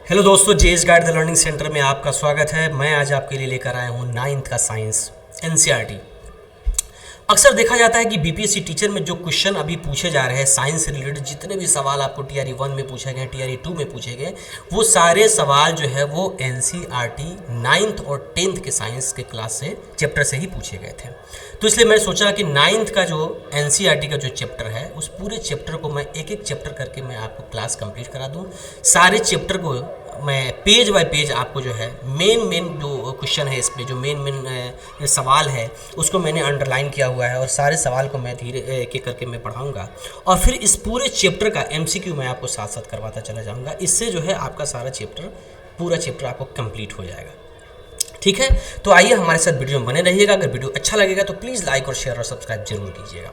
Hello दोस्तों, JS guide the learning centre में आपका स्वागत है। मैं आज आपके लिए लेकर आया हूँ नाइन्थ का साइंस एनसीईआरटी। अक्सर देखा जाता है कि बीपीएससी टीचर में जो क्वेश्चन अभी पूछे जा रहे हैं साइंस से रिलेटेड, जितने भी सवाल आपको टीआरई 1 में पूछे गए, टीआरई 2 में पूछे गए, वो सारे सवाल जो है वो एनसीईआरटी नाइन्थ और 10th के साइंस के क्लास से चैप्टर से ही पूछे गए थे। तो इसलिए मैंने सोचा कि नाइन्थ का जो एनसीईआरटी का जो चैप्टर है उस पूरे चैप्टर को मैं एक एक चैप्टर करके मैं आपको क्लास कंप्लीट करा दूँ। सारे चैप्टर को मैं पेज बाय पेज आपको जो है मेन जो क्वेश्चन है, इसमें जो मेन सवाल है उसको मैंने अंडरलाइन किया हुआ है और सारे सवाल को मैं धीरे एक एक करके मैं पढ़ाऊंगा और फिर इस पूरे चैप्टर का एमसीक्यू मैं आपको साथ साथ करवाता चला जाऊंगा। इससे जो है आपका सारा चैप्टर, पूरा चैप्टर आपको कंप्लीट हो जाएगा। ठीक है, तो आइए हमारे साथ वीडियो में बने रहिएगा। अगर वीडियो अच्छा लगेगा तो प्लीज़ लाइक और शेयर और सब्सक्राइब जरूर कीजिएगा।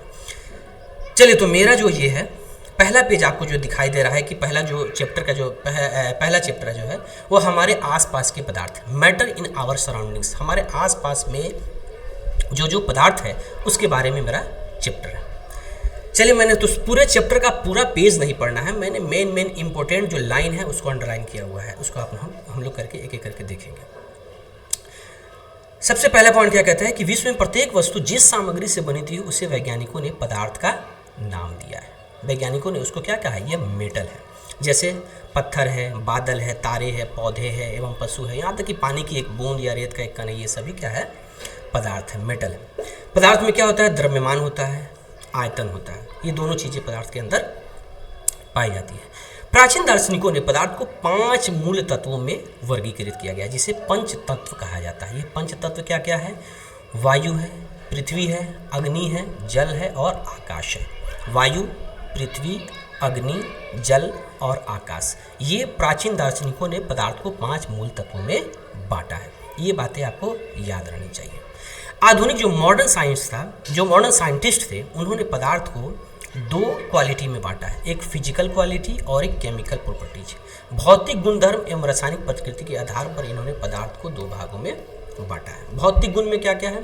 चलिए, तो मेरा जो ये है पहला पेज आपको जो दिखाई दे रहा है कि पहला जो चैप्टर का जो पहला चैप्टर जो है वो हमारे आसपास के पदार्थ, मैटर इन आवर सराउंडिंग्स, हमारे आसपास में जो जो पदार्थ है उसके बारे में मेरा चैप्टर है। चलिए, मैंने तो पूरे चैप्टर का पूरा पेज नहीं पढ़ना है, मैंने मेन इंपॉर्टेंट जो लाइन है उसको अंडरलाइन किया हुआ है, उसको हम लोग करके एक एक करके देखेंगे। सबसे पहला पॉइंट क्या कहता है कि विश्व में प्रत्येक वस्तु जिस सामग्री से बनी थी उसे वैज्ञानिकों ने पदार्थ का नाम दिया है। वैज्ञानिकों ने उसको क्या कहा है? ये मेटल है। जैसे पत्थर है, बादल है, तारे हैं, पौधे हैं एवं पशु है, यहाँ तक कि पानी की एक बूंद या रेत का एक कण है, ये सभी क्या है? पदार्थ है, मेटल है। पदार्थ में क्या होता है? द्रव्यमान होता है, आयतन होता है, ये दोनों चीज़ें पदार्थ के अंदर पाई जाती है। प्राचीन दार्शनिकों ने पदार्थ को 5 मूल तत्वों में वर्गीकृत किया गया, जिसे पंच तत्व कहा जाता है। ये पंच तत्व क्या क्या है? वायु है, पृथ्वी है, अग्नि है, जल है और आकाश है। वायु, पृथ्वी, अग्नि, जल और आकाश, ये प्राचीन दार्शनिकों ने पदार्थ को 5 मूल तत्वों में बांटा है। ये बातें आपको याद रहनी चाहिए। आधुनिक जो मॉडर्न साइंस था, जो मॉडर्न साइंटिस्ट थे, उन्होंने पदार्थ को 2 क्वालिटी में बांटा है, एक फिजिकल क्वालिटी और एक केमिकल प्रॉपर्टीज। भौतिक गुणधर्म एवं रासायनिक प्रकृति के आधार पर इन्होंने पदार्थ को 2 भागों में बांटा है। भौतिक गुण में क्या क्या है?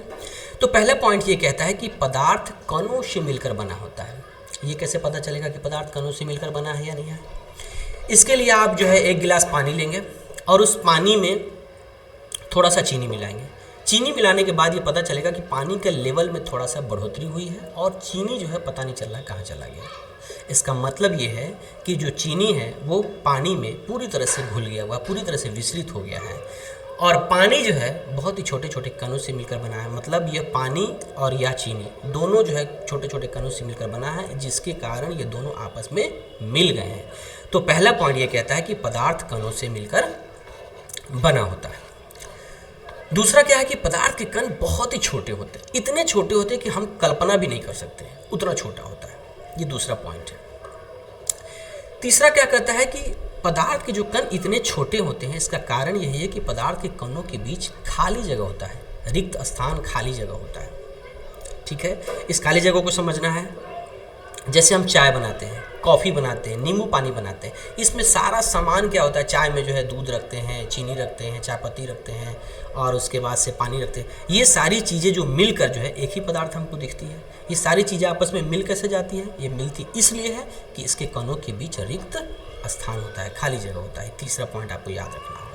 तो पहला पॉइंट ये कहता है कि पदार्थ कणों से मिलकर बना होता है। ये कैसे पता चलेगा कि पदार्थ कणों से मिलकर बना है या नहीं है? इसके लिए आप जो है 1 गिलास पानी लेंगे और उस पानी में थोड़ा सा चीनी मिलाएंगे। चीनी मिलाने के बाद ये पता चलेगा कि पानी के लेवल में थोड़ा सा बढ़ोतरी हुई है और चीनी जो है पता नहीं चल रहा कहाँ चला गया। इसका मतलब ये है कि जो चीनी है वो पानी में पूरी तरह से घुल गया हुआ, पूरी तरह से विसरित हो गया है और पानी जो है बहुत ही छोटे छोटे कणों से मिलकर बना है। मतलब ये पानी और यह चीनी दोनों जो है छोटे छोटे कणों से मिलकर बना है, जिसके कारण ये दोनों आपस में मिल गए हैं। तो पहला पॉइंट ये कहता है कि पदार्थ कणों से मिलकर बना होता है। दूसरा क्या है कि पदार्थ के कण बहुत ही छोटे होते हैं, इतने छोटे होते हैं कि हम कल्पना भी नहीं कर सकते, उतना छोटा होता है। ये दूसरा पॉइंट है। तीसरा क्या कहता है कि पदार्थ के जो कण इतने छोटे होते हैं, इसका कारण यही है कि पदार्थ के कणों के बीच खाली जगह होता है, रिक्त स्थान, खाली जगह होता है। ठीक है, इस खाली जगह को समझना है। जैसे हम चाय बनाते हैं, कॉफ़ी बनाते हैं, नींबू पानी बनाते हैं, इसमें सारा सामान क्या होता है? चाय में जो है दूध रखते हैं, चीनी रखते हैं, चाय पत्ती रखते हैं और उसके बाद से पानी रखते हैं। ये सारी चीज़ें जो मिलकर जो है एक ही पदार्थ हमको दिखती है। ये सारी चीज़ें आपस में मिल कैसे जाती है? ये मिलती इसलिए है कि इसके कणों के बीच रिक्त स्थान होता है, खाली जगह होता है। तीसरा पॉइंट आपको याद रखना होगा।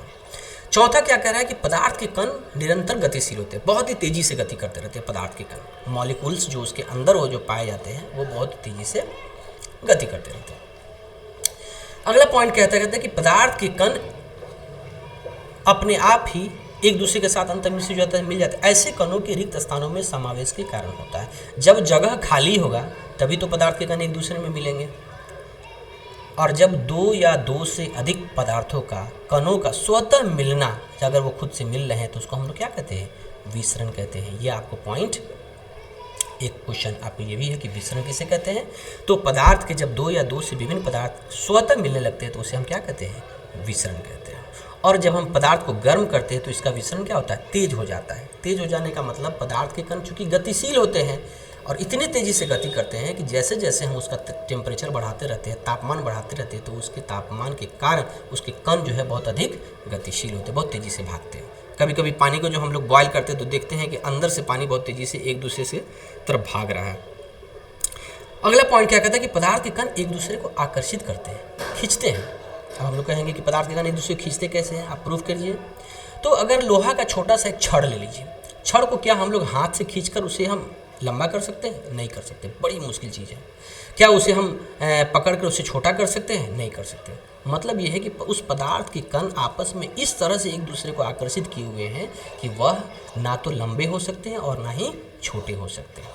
चौथा क्या कह रहा है कि पदार्थ के कण निरंतर गतिशील होते हैं, बहुत ही तेज़ी से गति करते रहते हैं। पदार्थ के कण, मॉलिक्यूल्स जो उसके अंदर वो जो पाए जाते हैं वो बहुत तेज़ी से गति करते रहते हैं। अगला पॉइंट कहता है कि पदार्थ के कण अपने आप ही एक दूसरे के साथ अंतर्मिश्रित मिल जाते हैं। ऐसे कणों के रिक्त स्थानों में समावेश के कारण होता है। जब जगह खाली होगा तभी तो पदार्थ के कण एक दूसरे में मिलेंगे, और जब 2 या 2 से अधिक पदार्थों का कणों का स्वतः मिलना, अगर वो खुद से मिल रहे हैं तो उसको हम लोग क्या कहते हैं? विसरण कहते हैं। ये आपको पॉइंट, एक क्वेश्चन आपको ये भी है कि विसरण किसे कहते हैं? तो पदार्थ के जब 2 या 2 से विभिन्न पदार्थ स्वतः मिलने लगते हैं तो उसे हम क्या कहते हैं? विसरण कहते हैं। और जब हम पदार्थ को गर्म करते हैं तो इसका विसरण क्या होता है? तेज हो जाता है। तेज हो जाने का मतलब पदार्थ के कण चूंकि गतिशील होते हैं और इतनी तेज़ी से गति करते हैं कि जैसे जैसे हम उसका टेम्परेचर बढ़ाते रहते हैं, तापमान बढ़ाते रहते हैं, तो उसके तापमान के कारण उसके कण जो है बहुत अधिक गतिशील होते हैं, बहुत तेज़ी से भागते हैं। कभी कभी पानी को जो हम लोग बॉयल करते हैं तो देखते हैं कि अंदर से पानी बहुत तेज़ी से एक दूसरे से तरफ भाग रहा है। अगला पॉइंट क्या कहता है कि पदार्थ के कण एक दूसरे को आकर्षित करते हैं, खींचते हैं। अब हम लोग कहेंगे कि पदार्थ के कण एक दूसरे को खींचते कैसे हैं, आप प्रूफ करिए। तो अगर लोहा का छोटा सा एक छड़ ले लीजिए, छड़ को क्या हम लोग हाथ से खींचकर उसे हम लंबा कर सकते हैं? नहीं कर सकते, बड़ी मुश्किल चीज़ है। क्या उसे हम पकड़ कर उसे छोटा कर सकते हैं? नहीं कर सकते। मतलब यह है कि उस पदार्थ के कण आपस में इस तरह से एक दूसरे को आकर्षित किए हुए हैं कि वह ना तो लंबे हो सकते हैं और ना ही छोटे हो सकते हैं।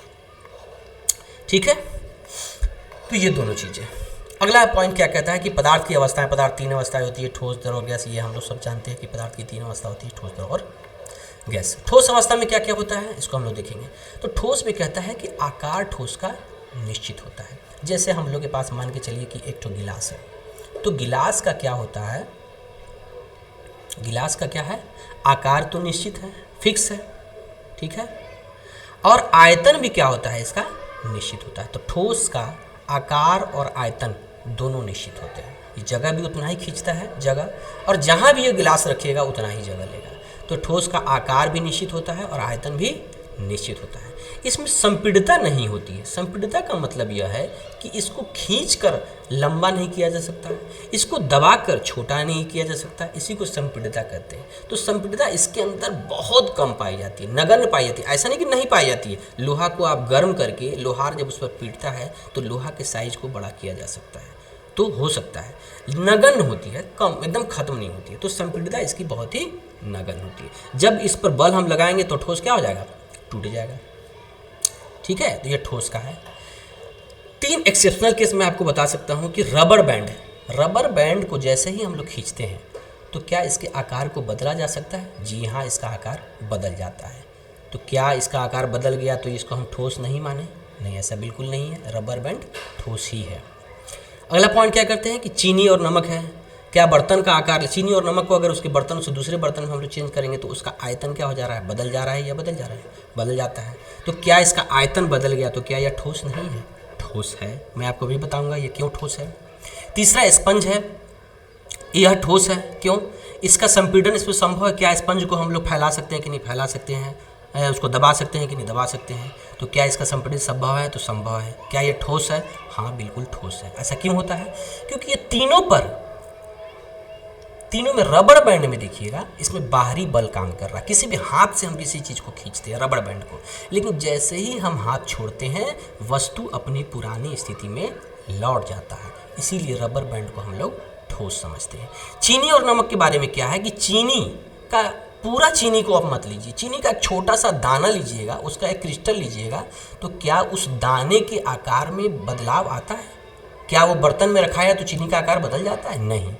ठीक है, तो ये दोनों चीज़ें। अगला पॉइंट क्या कहता है कि पदार्थ की अवस्थाएं, पदार्थ तीन अवस्थाएं होती है, ठोस, द्रव और गैस। ये हम लोग सब जानते हैं कि पदार्थ की तीन अवस्था होती है, ठोस, द्रव और गैस। ठोस अवस्था में क्या क्या होता है इसको हम लोग देखेंगे। तो ठोस में कहता है कि आकार ठोस का निश्चित होता है। जैसे हम लोग के पास मान के चलिए कि एक ठो गिलास है, तो गिलास का क्या होता है, गिलास का क्या है, आकार तो निश्चित है, फिक्स है, ठीक है, और आयतन भी क्या होता है इसका, निश्चित होता है। तो ठोस का आकार और आयतन दोनों निश्चित होते हैं। ये जगह भी उतना ही खींचता है जगह, और जहाँ भी ये गिलास रखिएगा उतना ही जगह लेगा। तो ठोस का आकार भी निश्चित होता है और आयतन भी निश्चित होता है। इसमें संपीड़ितता नहीं होती है। संपीड़ितता का मतलब यह है कि इसको खींचकर लंबा नहीं किया जा सकता, इसको दबाकर छोटा नहीं किया जा सकता, इसी को संपीड़ितता कहते हैं। तो संपीड़ितता इसके अंदर बहुत कम पाई जाती है, नगण्य पाई जाती है। ऐसा नहीं कि नहीं पाई जाती है। लोहा को आप गर्म करके, लोहार जब उस पर पीटता है तो लोहा के साइज को बड़ा किया जा सकता है, तो हो सकता है। नगण्य होती है, कम, एकदम खत्म नहीं होती है। तो संपीड़ितता इसकी बहुत ही नगण्य होती है। जब इस पर बल हम लगाएंगे तो ठोस क्या हो जाएगा, टूट जाएगा। ठीक है, तो ये ठोस का है। तीन एक्सेप्शनल केस मैं आपको बता सकता हूँ कि रबर बैंड है। रबर बैंड को जैसे ही हम लोग खींचते हैं तो क्या इसके आकार को बदला जा सकता है? जी हाँ, इसका आकार बदल जाता है। तो क्या इसका आकार बदल गया तो इसको हम ठोस नहीं माने? नहीं, ऐसा बिल्कुल नहीं है, रबर बैंड ठोस ही है। अगला पॉइंट क्या करते हैं कि चीनी और नमक है। क्या बर्तन का आकार, चीनी और नमक को अगर उसके बर्तन से दूसरे बर्तन में हम लोग चेंज करेंगे तो उसका आयतन क्या हो जा रहा है, बदल जा रहा है या बदल जा रहा है? बदल जाता है। तो क्या इसका आयतन बदल गया तो क्या यह ठोस नहीं है? ठोस है। मैं आपको भी बताऊंगा ये क्यों ठोस है। तीसरा स्पंज है, यह ठोस है। क्यों? इसका संपीड़न इसमें संभव है। क्या स्पंज को हम लोग फैला सकते हैं कि नहीं फैला सकते हैं? उसको दबा सकते हैं कि नहीं दबा सकते हैं? तो क्या इसका संपीड़न संभव है? तो संभव है। क्या ये ठोस है? हाँ, बिल्कुल ठोस है। ऐसा क्यों होता है? क्योंकि ये तीनों में रबर बैंड में देखिएगा, इसमें बाहरी बल काम कर रहा है। किसी भी हाथ से हम किसी चीज़ को खींचते हैं, रबर बैंड को, लेकिन जैसे ही हम हाथ छोड़ते हैं वस्तु अपनी पुरानी स्थिति में लौट जाता है। इसीलिए रबर बैंड को हम लोग ठोस समझते हैं। चीनी और नमक के बारे में क्या है कि चीनी का पूरा चीनी को आप मत लीजिए, चीनी का एक छोटा सा दाना लीजिएगा, उसका एक क्रिस्टल लीजिएगा, तो क्या उस दाने के आकार में बदलाव आता है? क्या वो बर्तन में रखा है तो चीनी का आकार बदल जाता है? नहीं।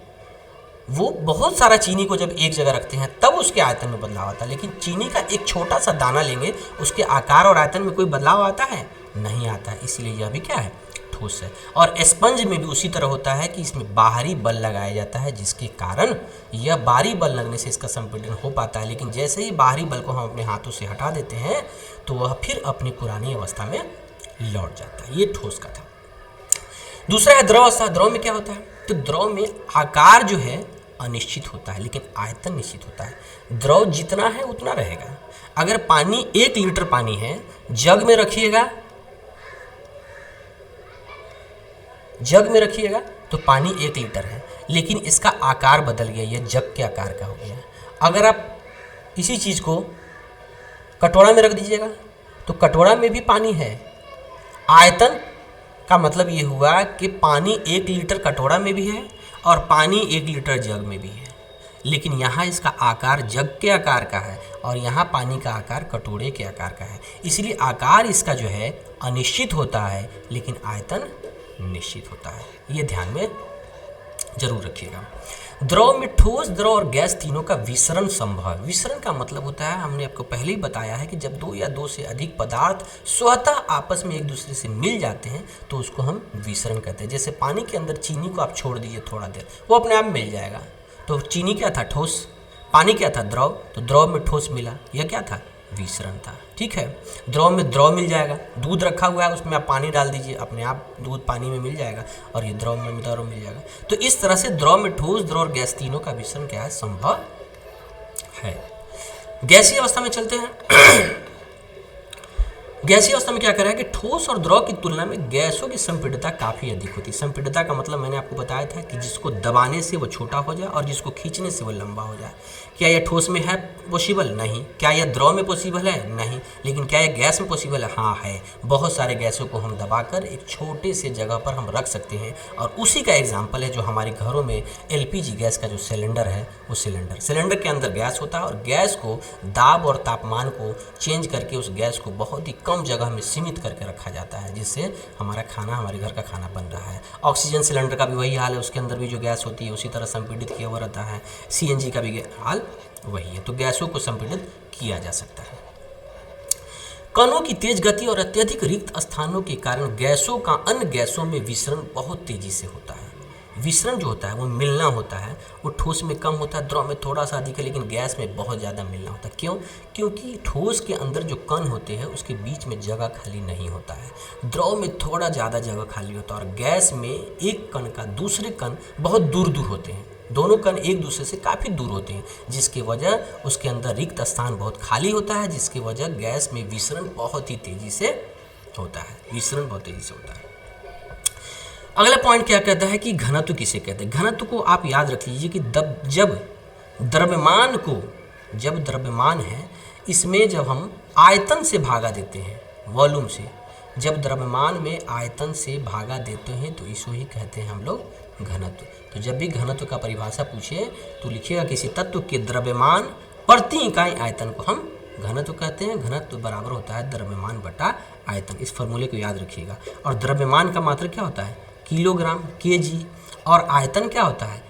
वो बहुत सारा चीनी को जब एक जगह रखते हैं तब उसके आयतन में बदलाव आता है, लेकिन चीनी का एक छोटा सा दाना लेंगे, उसके आकार और आयतन में कोई बदलाव आता है? नहीं आता है। इसीलिए यह भी क्या है, ठोस है। और स्पंज में भी उसी तरह होता है कि इसमें बाहरी बल लगाया जाता है, जिसके कारण यह बाहरी बल लगने से इसका संपीड़न हो पाता है, लेकिन जैसे ही बाहरी बल को हम अपने हाथों से हटा देते हैं तो वह फिर अपनी पुरानी अवस्था में लौट जाता है। ये ठोस का था। दूसरा है द्रव अवस्था। द्रव में क्या होता है? तो द्रव में आकार जो है अनिश्चित होता है, लेकिन आयतन निश्चित होता है। द्रव जितना है उतना रहेगा। अगर पानी 1 लीटर पानी है, जग में रखिएगा, तो पानी 1 लीटर है, लेकिन इसका आकार बदल गया, यह जग के आकार का हो गया। अगर आप इसी चीज़ को कटोरा में रख दीजिएगा तो कटोरा में भी पानी है। आयतन का मतलब ये हुआ कि पानी 1 लीटर कटोरा में भी है और पानी 1 लीटर जग में भी है, लेकिन यहाँ इसका आकार जग के आकार का है और यहाँ पानी का आकार कटोरे के आकार का है। इसलिए आकार इसका जो है अनिश्चित होता है, लेकिन आयतन निश्चित होता है। ये ध्यान में जरूर रखिएगा। द्रव में ठोस, द्रव और गैस तीनों का विसरण संभव है। विसरण का मतलब होता है, हमने आपको पहले ही बताया है कि जब 2 या 2 से अधिक पदार्थ स्वतः आपस में एक दूसरे से मिल जाते हैं तो उसको हम विसरण कहते हैं। जैसे पानी के अंदर चीनी को आप छोड़ दीजिए थोड़ा देर, वो अपने आप मिल जाएगा। तो चीनी क्या था? ठोस। पानी क्या था? द्रव। तो द्रव में ठोस मिला, यह क्या था? विसरण था। ठीक है, द्रव में द्रव मिल जाएगा। दूध रखा हुआ है, उसमें आप पानी डाल दीजिए, अपने आप दूध पानी में मिल जाएगा और ये द्रव में द्रव मिल जाएगा। तो इस तरह से द्रव में ठोस, द्रव और गैस तीनों का विसरण क्या है? संभव है। गैसीय अवस्था में चलते हैं। गैसीय अवस्था में क्या कर रहा है कि ठोस और द्रव की तुलना में गैसों की संपीड़ितता काफ़ी अधिक होती है। संपीड़ितता का मतलब मैंने आपको बताया था कि जिसको दबाने से वो छोटा हो जाए और जिसको खींचने से वो लंबा हो जाए। क्या यह ठोस में है पॉसिबल? नहीं। क्या यह द्रव में पॉसिबल है? नहीं। लेकिन क्या यह गैस में पॉसिबल है? हाँ है। बहुत सारे गैसों को हम दबाकर एक छोटे से जगह पर हम रख सकते हैं और उसी का एग्जाम्पल है जो हमारे घरों में एलपीजी गैस का जो सिलेंडर है वो सिलेंडर के अंदर गैस होता है और गैस को दाब और तापमान को चेंज करके उस गैस को बहुत ही कम जगह में सीमित करके रखा जाता है, जिससे हमारा खाना, हमारे घर का खाना बन रहा है। ऑक्सीजन सिलेंडर का भी वही हाल है, उसके अंदर भी जो गैस होती है उसी तरह संपीड़ित किया हुआ रहता है। सीएनजी का भी हाल वही है। तो गैसों को संपीड़ित किया जा सकता है। कणों की तेज गति और अत्यधिक रिक्त स्थानों के कारण गैसों का अन्य गैसों में विसरण बहुत तेजी से होता है। विसरण जो होता है वो मिलना होता है, वो ठोस में कम होता है, द्रव में थोड़ा सा अधिक है, लेकिन गैस में बहुत ज़्यादा मिलना होता है। क्यों? क्योंकि ठोस के अंदर जो कण होते हैं उसके बीच में जगह खाली नहीं होता है, द्रव में थोड़ा ज़्यादा जगह खाली होता है और गैस में एक कण का दूसरे कण बहुत दूर दूर होते हैं। दोनों कण एक दूसरे से काफ़ी दूर होते हैं, जिसकी वजह उसके अंदर रिक्त स्थान बहुत खाली होता है, जिसकी वजह गैस में विसरण बहुत ही तेज़ी से होता है। विसरण बहुत तेज़ी से होता है। अगला पॉइंट क्या कहता है कि घनत्व किसे कहते हैं? घनत्व को आप याद रख लीजिए कि जब द्रव्यमान है इसमें जब हम आयतन से भागा देते हैं, वॉल्यूम से, जब द्रव्यमान में आयतन से भागा देते हैं तो इसको ही कहते हैं हम लोग घनत्व। तो जब भी घनत्व का परिभाषा पूछे तो लिखिएगा किसी तत्व के द्रव्यमान प्रति इकाई आयतन को हम घनत्व कहते हैं। घनत्व बराबर होता है द्रव्यमान बटा आयतन। इस फॉर्मूले को याद रखिएगा। और द्रव्यमान का मात्रक क्या होता है? किलोग्राम, केजी, और आयतन क्या होता है?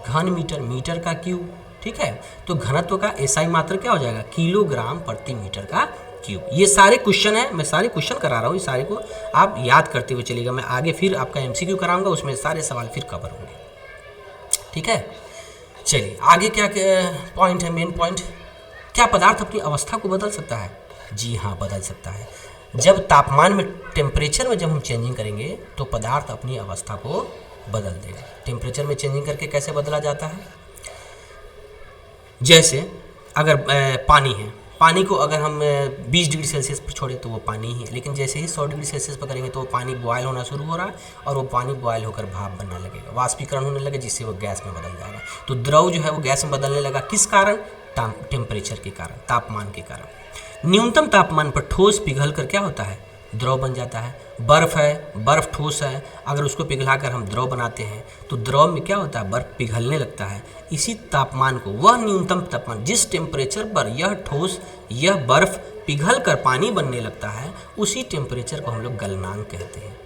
घन मीटर, मीटर का क्यूब। ठीक है, तो घनत्व का एसआई मात्रक क्या हो जाएगा? किलोग्राम प्रति मीटर का क्यूब। ये सारे क्वेश्चन है, मैं सारे क्वेश्चन करा रहा हूँ, ये सारे को आप याद करते हुए चलिएगा। मैं आगे फिर आपका एमसीक्यू कराऊंगा, उसमें सारे सवाल फिर कवर होंगे। ठीक है, चलिए आगे क्या पॉइंट है, मेन पॉइंट, क्या पदार्थ अपनी अवस्था को बदल सकता है? जी हाँ, बदल सकता है। जब तापमान में, टेम्परेचर में जब हम चेंजिंग करेंगे तो पदार्थ अपनी अवस्था को बदल देगा। टेम्परेचर में चेंजिंग करके कैसे बदला जाता है? जैसे अगर पानी है, पानी को अगर हम 20 डिग्री सेल्सियस पर छोड़े तो वो पानी ही है, लेकिन जैसे ही 100 डिग्री सेल्सियस पर करेंगे तो वो पानी बॉयल होना शुरू हो रहा है और वो पानी बॉयल होकर भाप बनने लगेगा, वाष्पीकरण होने लगे, जिससे वो गैस में बदल जाएगा। तो द्रव जो है वो गैस में बदलने लगा। किस कारण? टेम्परेचर के कारण, तापमान के कारण। न्यूनतम तापमान पर ठोस पिघल कर क्या होता है? द्रव बन जाता है। बर्फ़ है, बर्फ़ ठोस है, अगर उसको पिघलाकर हम द्रव बनाते हैं तो द्रव में क्या होता है? बर्फ़ पिघलने लगता है। इसी तापमान को, वह न्यूनतम तापमान जिस टेम्परेचर पर यह ठोस, यह बर्फ़ पिघल कर पानी बनने लगता है, उसी टेम्परेचर को हम लोग गलनांक कहते हैं।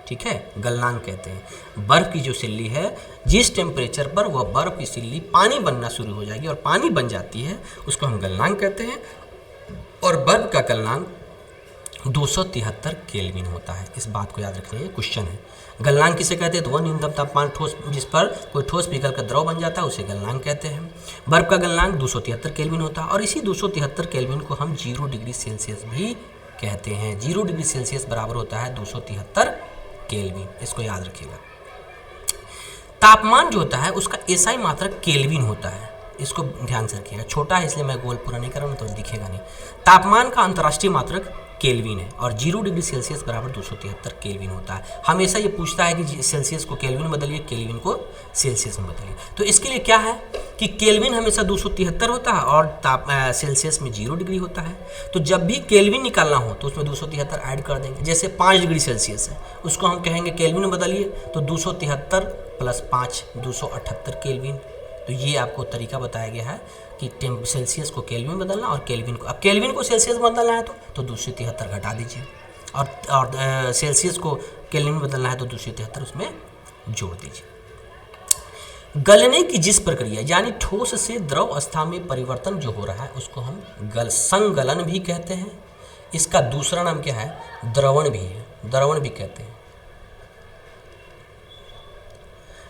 ठीक है, गलनांक कहते हैं। बर्फ़ की जो सिल्ली है, जिस टेम्परेचर पर वह बर्फ़ की सिल्ली पानी बनना शुरू हो जाएगी और पानी बन जाती है, उसको हम गलनांक कहते हैं। और बर्फ़ का गलनांक 273 केल्विन होता है। इस बात को याद रखना, ये क्वेश्चन है। गलनांक किसे कहते हैं? तो वह न्यूनतम तापमान ठोस जिस पर कोई ठोस पिघल कर द्रव बन जाता है उसे गलनांक कहते हैं। बर्फ़ का गलनांक 273 केल्विन होता है और इसी 273 केल्विन को हम 0 डिग्री सेल्सियस भी कहते हैं। 0 डिग्री सेल्सियस बराबर होता है 273 केल्विन, इसको याद रखिएगा। तापमान जो होता है उसका एसआई मात्रक केल्विन होता है, इसको ध्यान से रखिएगा। छोटा है इसलिए मैं गोल पूरा नहीं कर रहा हूँ तो दिखेगा नहीं। तापमान का अंतर्राष्ट्रीय मात्रक केल्विन है और 0 डिग्री सेल्सियस बराबर 273 केल्विन होता है। हमेशा ये पूछता है कि सेल्सियस को केल्विन में बदलिए, केल्विन को सेल्सियस में बदलिए। तो इसके लिए क्या है कि केल्विन हमेशा 273 होता है और सेल्सियस में 0 डिग्री होता है। तो जब भी केल्विन निकालना हो तो उसमें 273 ऐड कर देंगे। जैसे 5 डिग्री सेल्सियस है, उसको हम कहेंगे केल्विन में बदलिए, तो 273 प्लस 5 278 केल्विन। तो ये आपको तरीका बताया गया है कि सेल्सियस को केल्विन में बदलना और केल्विन को, अब केल्विन को सेल्सियस में बदलना है तो 273 घटा दीजिए और सेल्सियस को केल्विन में बदलना है तो 273 उसमें जोड़ दीजिए। गलने की जिस प्रक्रिया, यानी ठोस से द्रव अवस्था में परिवर्तन जो हो रहा है उसको हम संगलन भी कहते हैं। इसका दूसरा नाम क्या है? द्रवण भी है, द्रवण भी कहते हैं।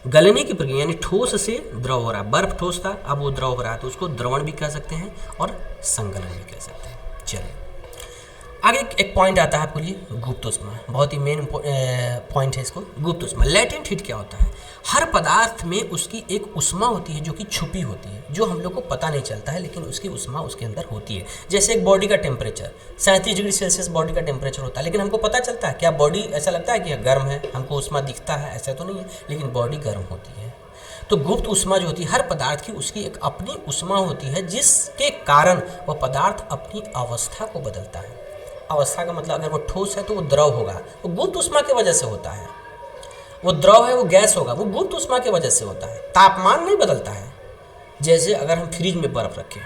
गलने की प्रक्रिया यानी ठोस से द्रव हो रहा है, बर्फ ठोस था अब वो द्रव हो रहा है तो उसको द्रवण भी कह सकते हैं और संगलन भी कह सकते हैं। चलिए आगे एक पॉइंट आता है आपके लिए, गुप्त ऊष्मा। बहुत ही मेन पॉइंट है इसको, गुप्त ऊष्मा। लेटेंट हीट क्या होता है? हर पदार्थ में उसकी एक ऊष्मा होती है जो कि छुपी होती है, जो हम लोग को पता नहीं चलता है, लेकिन उसकी ऊष्मा उसके अंदर होती है। जैसे एक बॉडी का टेम्परेचर 37 डिग्री सेल्सियस बॉडी का टेम्परेचर होता है, लेकिन हमको पता चलता है क्या? बॉडी ऐसा लगता है कि गर्म है, हमको ऊष्मा दिखता है, ऐसा तो नहीं है, लेकिन बॉडी गर्म होती है। तो गुप्त ऊष्मा जो होती है हर पदार्थ की, उसकी एक अपनी ऊष्मा होती है, जिसके कारण वह पदार्थ अपनी अवस्था को बदलता है। अवस्था का मतलब अगर वो ठोस है तो वो द्रव होगा, वो गुप्त ऊष्मा की वजह से होता है। वो द्रव है, वो गैस होगा, वो गुप्त ऊष्मा की वजह से होता है। तापमान नहीं बदलता है। जैसे अगर हम फ्रिज में बर्फ़ रखें,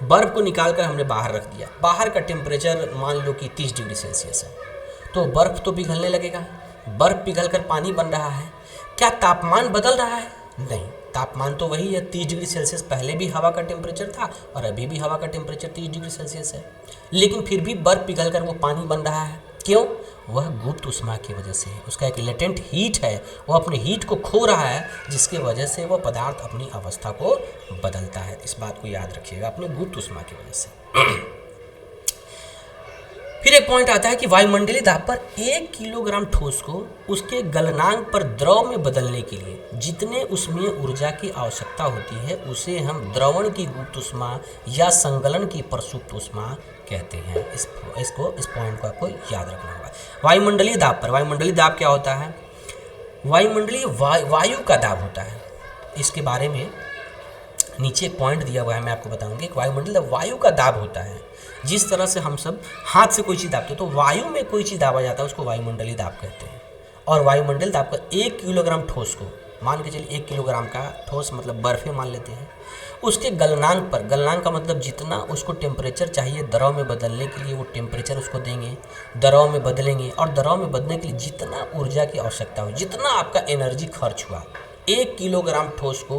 बर्फ़ को निकाल कर हमने बाहर रख दिया, बाहर का टेम्परेचर मान लो कि 30 डिग्री सेल्सियस है, तो बर्फ़ तो पिघलने लगेगा। बर्फ़ पिघल कर पानी बन रहा है, क्या तापमान बदल रहा है? नहीं, तापमान तो वही है। 30 डिग्री सेल्सियस पहले भी हवा का टेम्परेचर था और अभी भी हवा का टेम्परेचर 30 डिग्री सेल्सियस है, लेकिन फिर भी बर्फ़ पिघल कर वो पानी बन रहा है। क्यों? वह गुप्त ऊष्मा की वजह से है। उसका एक लेटेंट हीट है, वो अपने हीट को खो रहा है, जिसकी वजह से वह पदार्थ अपनी अवस्था को बदलता है। इस बात को याद रखिएगा, अपने गुप्त ऊष्मा की वजह से। फिर एक पॉइंट आता है कि वायुमंडलीय दाब पर 1 किलोग्राम ठोस को उसके गलनांक पर द्रव में बदलने के लिए जितने ऊष्मीय ऊर्जा की आवश्यकता होती है, उसे हम द्रवण की गुप्त ऊष्मा या संगलन की प्रसुप्त ऊष्मा कहते हैं। इस पॉइंट को आपको याद रखना होगा। वायुमंडलीय दाब पर, वायुमंडलीय दाब क्या होता है? वायुमंडलीय वायु का दाब होता है। इसके बारे में नीचे एक पॉइंट दिया हुआ है, मैं आपको बताऊंगी। वायुमंडलीय वायु का दाब होता है। जिस तरह से हम सब हाथ से कोई चीज़ दाबते हैं, तो वायु में कोई चीज़ दाबा जाता है, उसको वायुमंडलीय दाब कहते हैं। और वायुमंडलीय दाब पर 1 किलोग्राम ठोस को, मान के चलिए 1 किलोग्राम का ठोस मतलब बर्फ़े मान लेते हैं, उसके गलनांक पर, गलनांक का मतलब जितना उसको टेम्परेचर चाहिए द्रव में बदलने के लिए, वो टेम्परेचर उसको देंगे, द्रव में बदलेंगे, और द्रव में बदलने के लिए जितना ऊर्जा की आवश्यकता हो, जितना आपका एनर्जी खर्च हुआ, 1 किलोग्राम ठोस को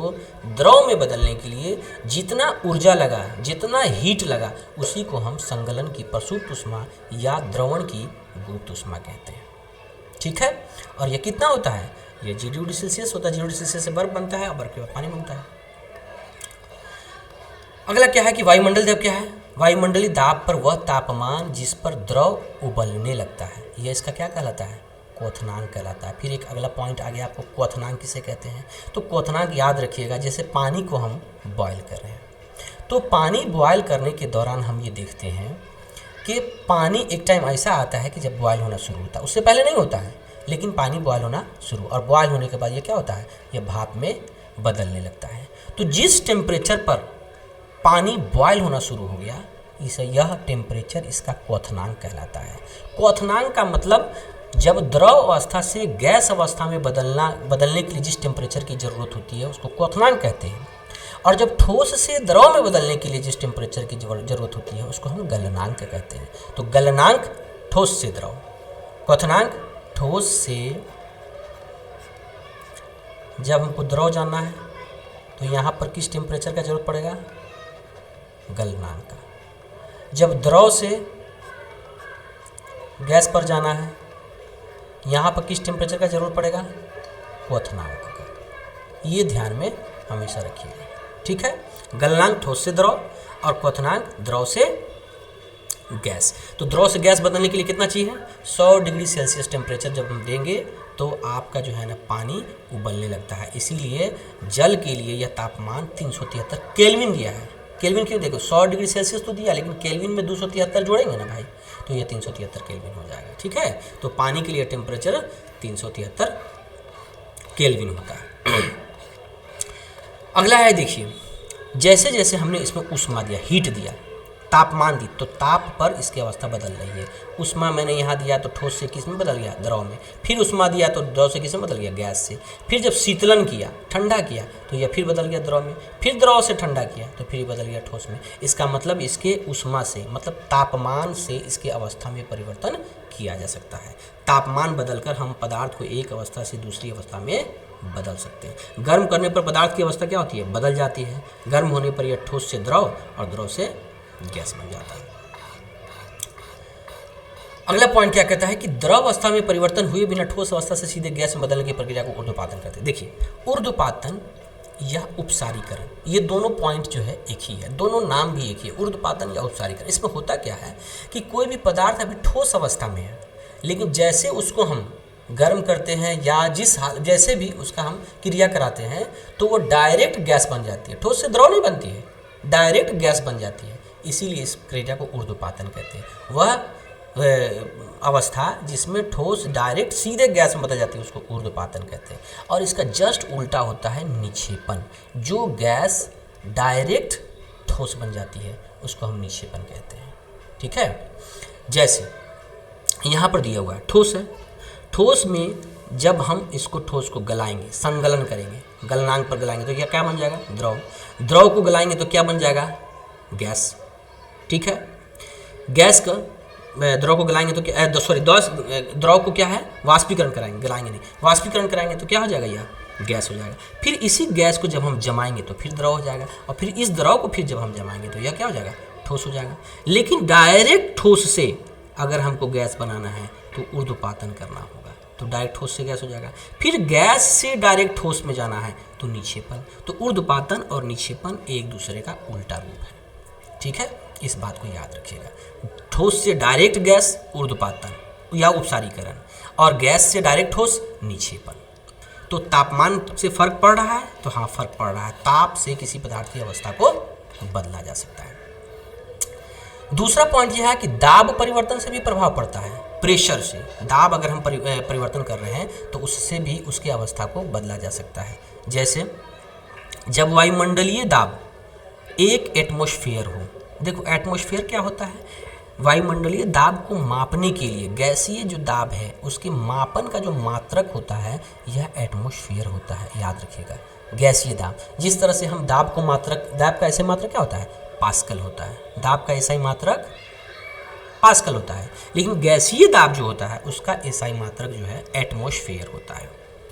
द्रव में बदलने के लिए जितना ऊर्जा लगा, जितना हीट लगा, उसी को हम संगलन की प्रसुप्त ऊष्मा या द्रवण की गुप्त ऊष्मा कहते हैं। ठीक है? और ये कितना होता है? ये 0 डिग्री सेल्सियस होता है। 0 डिग्री सेल्सियस से बर्फ बनता है और बर्फ के बाद पानी बनता है। अगला क्या है कि वायुमंडल दाब क्या है? वायुमंडलीय दाब पर वह तापमान जिस पर द्रव उबलने लगता है, यह इसका क्या कहलाता है? क्वथनांक कहलाता है। फिर एक अगला पॉइंट आ गया, आपको क्वथनांक किसे कहते हैं? तो क्वथनांक याद रखिएगा। जैसे पानी को हम बॉयल कर रहे हैं, तो पानी बॉयल करने के दौरान हम ये देखते हैं कि पानी एक टाइम ऐसा आता है कि जब बॉयल होना शुरू होता है, उससे पहले नहीं होता है, लेकिन पानी बॉयल होना शुरू, और बॉयल होने के बाद ये क्या होता है? ये भाप में बदलने लगता है। तो जिस टेम्परेचर पर पानी बॉयल होना शुरू हो गया, यह टेम्परेचर इसका क्वथनांक कहलाता है। क्वथनांक का मतलब जब द्रव अवस्था से गैस अवस्था में बदलने के लिए जिस टेम्परेचर की ज़रूरत होती है, उसको क्वथनांक कहते हैं। और जब ठोस से द्रव में बदलने के लिए जिस टेम्परेचर की ज़रूरत होती है, उसको हम गलनांक कहते हैं। तो गलनांक ठोस से द्रव, क्वथनांक ठोस से, जब हमको द्रव जानना है तो यहाँ पर किस टेम्परेचर का जरूरत पड़ेगा? गलनांक का। जब द्रव से गैस पर जाना है, यहाँ पर किस टेम्परेचर का जरूरत पड़ेगा? क्वथनांक का। ये ध्यान में हमेशा रखिएगा। ठीक है? गलनांक ठोस से द्रव और क्वथनांक द्रव से गैस। तो द्रव से गैस बदलने के लिए कितना चाहिए? 100 डिग्री सेल्सियस टेम्परेचर जब हम देंगे तो आपका जो है ना पानी उबलने लगता है। इसीलिए जल के लिए यह तापमान 373 केल्विन दिया है। केल्विन क्यों? देखो 100 डिग्री सेल्सियस तो दिया, लेकिन केल्विन में 273 जोड़ेंगे ना भाई, तो ये 373 केल्विन हो जाएगा। ठीक है? तो पानी के लिए टेम्परेचर 373 केल्विन होता है। अगला है, देखिए, जैसे जैसे हमने इसमें ऊष्मा दिया, हीट दिया, तापमान दी, तो ताप पर इसकी अवस्था बदल रही है। ऊष्मा मैंने यहाँ दिया तो ठोस से किस में बदल गया? द्रव में। फिर ऊष्मा दिया तो द्रव से किस में बदल गया? गैस से। फिर जब शीतलन किया, ठंडा किया, तो यह फिर बदल गया द्रव में। फिर द्रव से ठंडा किया तो फिर बदल गया ठोस में। इसका मतलब इसके ऊष्मा से, मतलब तापमान से इसकी अवस्था में परिवर्तन किया जा सकता है। तापमान बदलकर हम पदार्थ को एक अवस्था से दूसरी अवस्था में बदल सकते हैं। गर्म करने पर पदार्थ की अवस्था क्या होती है? बदल जाती है। गर्म होने पर यह ठोस से द्रव और द्रव से गैस बन जाता है। अगला पॉइंट क्या कहता है कि द्रव अवस्था में परिवर्तन हुए बिना ठोस अवस्था से सीधे गैस में बदलने की प्रक्रिया को ऊर्ध्वपातन कहते हैं। देखिए, ऊर्ध्वपातन या उपसारीकरण, ये दोनों पॉइंट जो है एक ही है, दोनों नाम भी एक ही है, ऊर्ध्वपातन या उपसारीकरण। इसमें होता क्या है कि कोई भी पदार्थ अभी ठोस अवस्था में है, लेकिन जैसे उसको हम गर्म करते हैं या जिस हाल जैसे भी उसका हम क्रिया कराते हैं तो वो डायरेक्ट गैस बन जाती है, ठोस से द्रव नहीं बनती है, डायरेक्ट गैस बन जाती है। इसीलिए इस क्रिया को ऊर्ध्वपातन कहते हैं। वह अवस्था जिसमें ठोस डायरेक्ट सीधे गैस में बदल जाती है उसको ऊर्ध्वपातन कहते हैं। और इसका जस्ट उल्टा होता है निक्षेपण, जो गैस डायरेक्ट ठोस बन जाती है उसको हम निक्षेपण कहते हैं। ठीक है, जैसे यहाँ पर दिया हुआ है ठोस है, ठोस में जब हम इसको ठोस को गलाएंगे, संगलन करेंगे, गलनांक पर गलाएंगे तो क्या बन जाएगा? द्रव। द्रव को गलाएंगे तो क्या बन जाएगा? गैस। ठीक है, गैस का द्रव को गलाएंगे तो क्या, द्रव को क्या है? वाष्पीकरण कराएंगे, गलाएंगे नहीं, वाष्पीकरण कराएंगे तो क्या हो जाएगा? यह गैस हो जाएगा। फिर इसी गैस को जब हम जमाएंगे तो फिर द्रव हो जाएगा, और फिर इस द्रव को फिर जब हम जमाएंगे तो यह क्या हो जाएगा? ठोस हो जाएगा। लेकिन डायरेक्ट ठोस से अगर हमको गैस बनाना है तो ऊर्ध्वपातन करना होगा, तो डायरेक्ट ठोस से गैस हो जाएगा। फिर गैस से डायरेक्ट ठोस में जाना है तो निक्षेपण। तो ऊर्ध्वपातन और निक्षेपण एक दूसरे का उल्टा रूप है। ठीक है, इस बात को याद रखिएगा। ठोस से डायरेक्ट गैस ऊर्ध्वपातन या उपसारीकरण, और गैस से डायरेक्ट ठोस निक्षेपण। तो तापमान से फर्क पड़ रहा है, तो हाँ फर्क पड़ रहा है, ताप से किसी पदार्थ की अवस्था को बदला जा सकता है। दूसरा पॉइंट यह है कि दाब परिवर्तन से भी प्रभाव पड़ता है, प्रेशर से। दाब अगर हम परिवर्तन कर रहे हैं तो उससे भी उसकी अवस्था को बदला जा सकता है। जैसे जब वायुमंडलीय दाब 1 एटमॉस्फेयर हो, देखो एटमॉस्फेयर क्या होता है? वायुमंडलीय दाब को मापने के लिए गैसीय जो दाब है उसके मापन का जो मात्रक होता है यह एटमॉस्फेयर होता है, याद रखिएगा। गैसीय दाब, जिस तरह से हम दाब को मात्रक, दाब का ऐसे मात्रक क्या होता है? पास्कल होता है। दाब का एसआई मात्रक पास्कल होता है, लेकिन गैसीय दाब जो होता है उसका एसआई मात्रक जो है एटमॉस्फेयर होता है।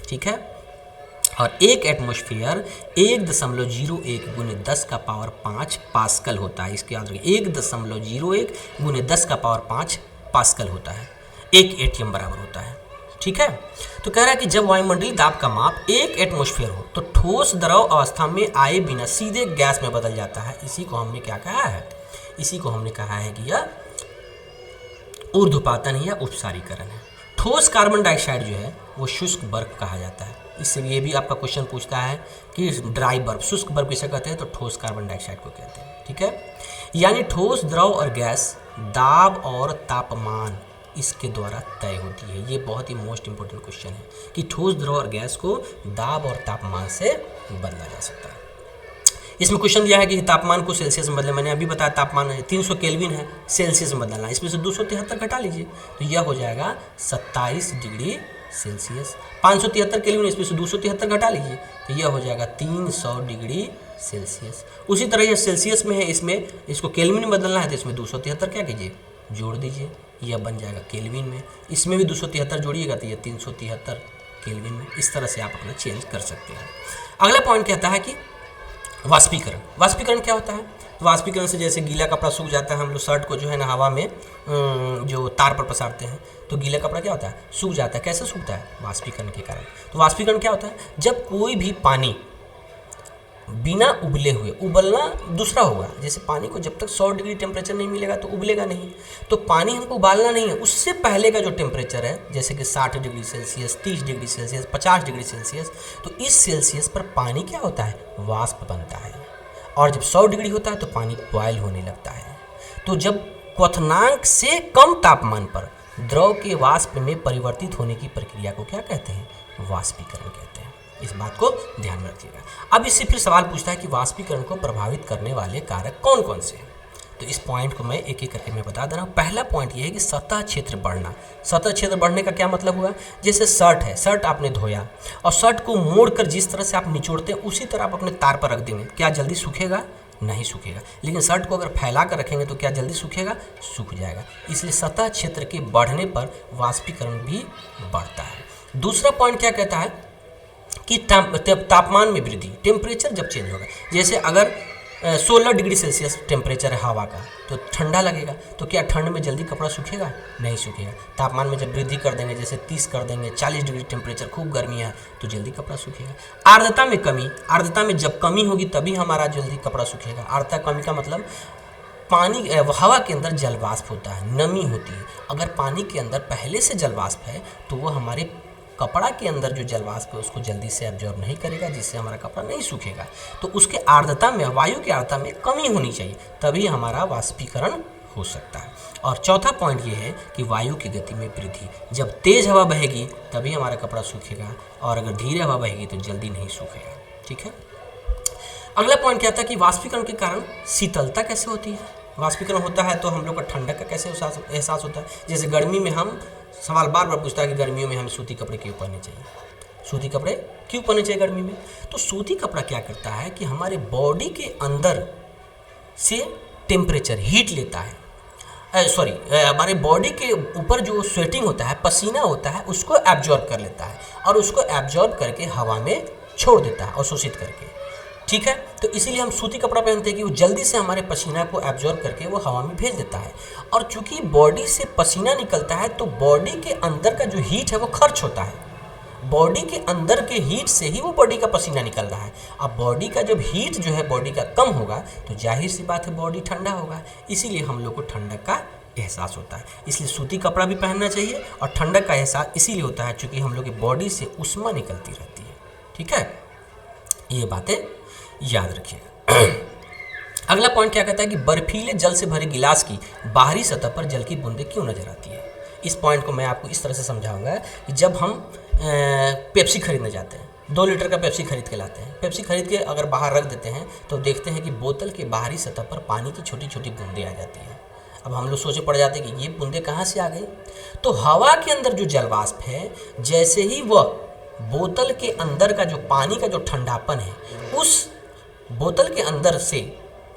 ठीक है, और 1 एटमॉस्फेयर 1.01 गुने 10 का पावर 5 पास्कल होता है। इसके याद रखिए, 1.01 गुने 10 का पावर 5 पास्कल होता है, 1 एटीएम बराबर होता है। ठीक है, तो कह रहा है कि जब वायुमंडलीय दाब का माप 1 एटमॉस्फेयर हो तो ठोस द्रव अवस्था में आए बिना सीधे गैस में बदल जाता है। इसी को हमने क्या कहा है? इसी को हमने कहा है कि यह ऊर्ध्वपातन या उपसारीकरण है। ठोस कार्बन डाइऑक्साइड जो है वो शुष्क बर्फ कहा जाता है। इससे ये भी आपका क्वेश्चन पूछता है कि ड्राई बर्फ, शुष्क बर्फ किसे कहते हैं? तो ठोस कार्बन डाइऑक्साइड को कहते हैं। ठीक है, यानी ठोस, द्रव और गैस दाब और तापमान इसके द्वारा तय होती है। ये बहुत ही मोस्ट इंपॉर्टेंट क्वेश्चन है कि ठोस, द्रव और गैस को दाब और तापमान से बदला जा सकता है। इसमें क्वेश्चन दिया है कि तापमान को सेल्सियस में बदले। मैंने अभी बताया तापमान 300 केल्विन है, सेल्सियस में बदलना है, इसमें से 273 घटा लीजिए तो यह हो जाएगा 27 डिग्री सेल्सियस। 573 केल्विन, इसमें से 273 घटा लीजिए तो यह हो जाएगा 300 डिग्री सेल्सियस। उसी तरह यह सेल्सियस में है, इसमें इसको केल्विन में बदलना है तो इसमें 273 क्या कीजिए? जोड़ दीजिए, यह बन जाएगा केल्विन में। इसमें भी 273 जोड़िएगा तो यह 373 केल्विन में। इस तरह से आप अपना चेंज कर सकते हैं। अगला पॉइंट कहता है कि वाष्पीकरण। वाष्पीकरण क्या होता है? तो वाष्पीकरण से जैसे गीला कपड़ा सूख जाता है, हम लोग शर्ट को जो है ना हवा में जो तार पर पसारते हैं तो गीला कपड़ा क्या होता है? सूख जाता है। कैसे सूखता है? वाष्पीकरण के कारण। तो वाष्पीकरण क्या होता है? जब कोई भी पानी बिना उबले हुए, उबलना दूसरा होगा, जैसे पानी को जब तक 100 डिग्री टेम्परेचर नहीं मिलेगा तो उबलेगा नहीं। तो पानी हमको उबालना नहीं है, उससे पहले का जो टेम्परेचर है जैसे कि 60 degree Celsius, 30 degree Celsius, 50 degree Celsius, तो इस सेल्सियस पर पानी क्या होता है? वाष्प बनता है। और जब 100 डिग्री होता है तो पानी बॉयल होने लगता है। तो जब क्वथनांक से कम तापमान पर द्रव के वाष्प में परिवर्तित होने की प्रक्रिया को क्या कहते हैं? वाष्पीकरण कहते हैं। इस बात को ध्यान में रखिएगा। अब इससे फिर सवाल पूछता है कि वाष्पीकरण को प्रभावित करने वाले कारक कौन कौन से हैं? तो इस पॉइंट को मैं एक एक करके मैं बता दे रहा हूँ। पहला पॉइंट ये है कि सतह क्षेत्र बढ़ना। सतह क्षेत्र बढ़ने का क्या मतलब हुआ? जैसे शर्ट है, शर्ट आपने धोया और शर्ट को मोड़कर जिस तरह से आप निचोड़ते हैं उसी तरह आप अपने तार पर रख देंगे, क्या जल्दी सूखेगा? नहीं सूखेगा। लेकिन शर्ट को अगर फैला कर रखेंगे तो क्या जल्दी सूखेगा? सूख जाएगा। इसलिए सतह क्षेत्र के बढ़ने पर वाष्पीकरण भी बढ़ता है। दूसरा पॉइंट क्या कहता है कि तापमान में वृद्धि, टेम्परेचर जब चेंज होगा। जैसे अगर 16 डिग्री सेल्सियस टेम्परेचर है हवा का, तो ठंडा लगेगा। तो क्या ठंड में जल्दी कपड़ा सूखेगा? नहीं सूखेगा। तापमान में जब वृद्धि कर देंगे, जैसे 30 कर देंगे, 40 डिग्री टेम्परेचर, खूब गर्मी है, तो जल्दी कपड़ा सूखेगा। आर्द्रता में कमी, आर्द्रता में जब कमी होगी तभी हमारा जल्दी कपड़ा सूखेगा। आर्द्रता कमी का मतलब पानी हवा के अंदर जलवाष्प होता है, नमी होती है। अगर पानी के अंदर पहले से जलवाष्प है तो वो हमारे कपड़ा के अंदर जो जलवाष्प है उसको जल्दी से एब्जॉर्ब नहीं करेगा, जिससे हमारा कपड़ा नहीं सूखेगा। तो उसके आर्द्रता में, वायु की आर्द्रता में कमी होनी चाहिए, तभी हमारा वाष्पीकरण हो सकता है। और चौथा पॉइंट ये है कि वायु की गति में वृद्धि, जब तेज हवा बहेगी तभी हमारा कपड़ा सूखेगा, और अगर धीरे हवा बहेगी तो जल्दी नहीं सूखेगा। ठीक है। अगला पॉइंट क्या था कि वाष्पीकरण के कारण शीतलता कैसे होती है। वाष्पीकरण होता है तो हम लोग का ठंडक का कैसे एहसास होता है। जैसे गर्मी में हम, सवाल बार बार पूछता है कि गर्मियों में हमें सूती कपड़े क्यों पहनने चाहिए, सूती कपड़े क्यों पहनने चाहिए गर्मी में। तो सूती कपड़ा क्या करता है कि हमारे बॉडी के अंदर से टेम्परेचर, हीट लेता है, हमारे बॉडी के ऊपर जो स्वेटिंग होता है, पसीना होता है, उसको एब्जॉर्ब कर लेता है और उसको एब्जॉर्ब करके हवा में छोड़ देता है, अवशोषित करके। ठीक है। तो इसीलिए हम सूती कपड़ा पहनते हैं कि वो जल्दी से हमारे पसीना को एब्जॉर्ब करके वो हवा में भेज देता है। और चूंकि बॉडी से पसीना निकलता है तो बॉडी के अंदर का जो हीट है वो खर्च होता है। बॉडी के अंदर के हीट से ही वो बॉडी का पसीना निकल रहा है। अब बॉडी का जब हीट जो है बॉडी का कम होगा तो जाहिर सी बात है बॉडी ठंडा होगा, इसीलिए हम लोग को ठंडक का एहसास होता है। इसलिए सूती कपड़ा भी पहनना चाहिए। और ठंडक का एहसास इसीलिए होता है चूँकि हम लोग की बॉडी से उष्मा निकलती रहती है। ठीक है, ये बातें याद रखिएगा। अगला पॉइंट क्या कहता है कि बर्फीले जल से भरे गिलास की बाहरी सतह पर जल की बूंदें क्यों नजर आती है। इस पॉइंट को मैं आपको इस तरह से समझाऊंगा कि जब हम पेप्सी खरीदने जाते हैं, 2 लीटर का पेप्सी खरीद के लाते हैं, पेप्सी खरीद के अगर बाहर रख देते हैं तो देखते हैं कि बोतल के बाहरी सतह पर पानी की छोटी छोटी बूंदें आ जाती हैं। अब हम लोग सोचे पड़ जाते हैं कि ये बूंदें कहाँ से आ गई। तो हवा के अंदर जो जलवाष्प है, जैसे ही वह बोतल के अंदर का जो पानी का जो ठंडापन है उस बोतल के अंदर से,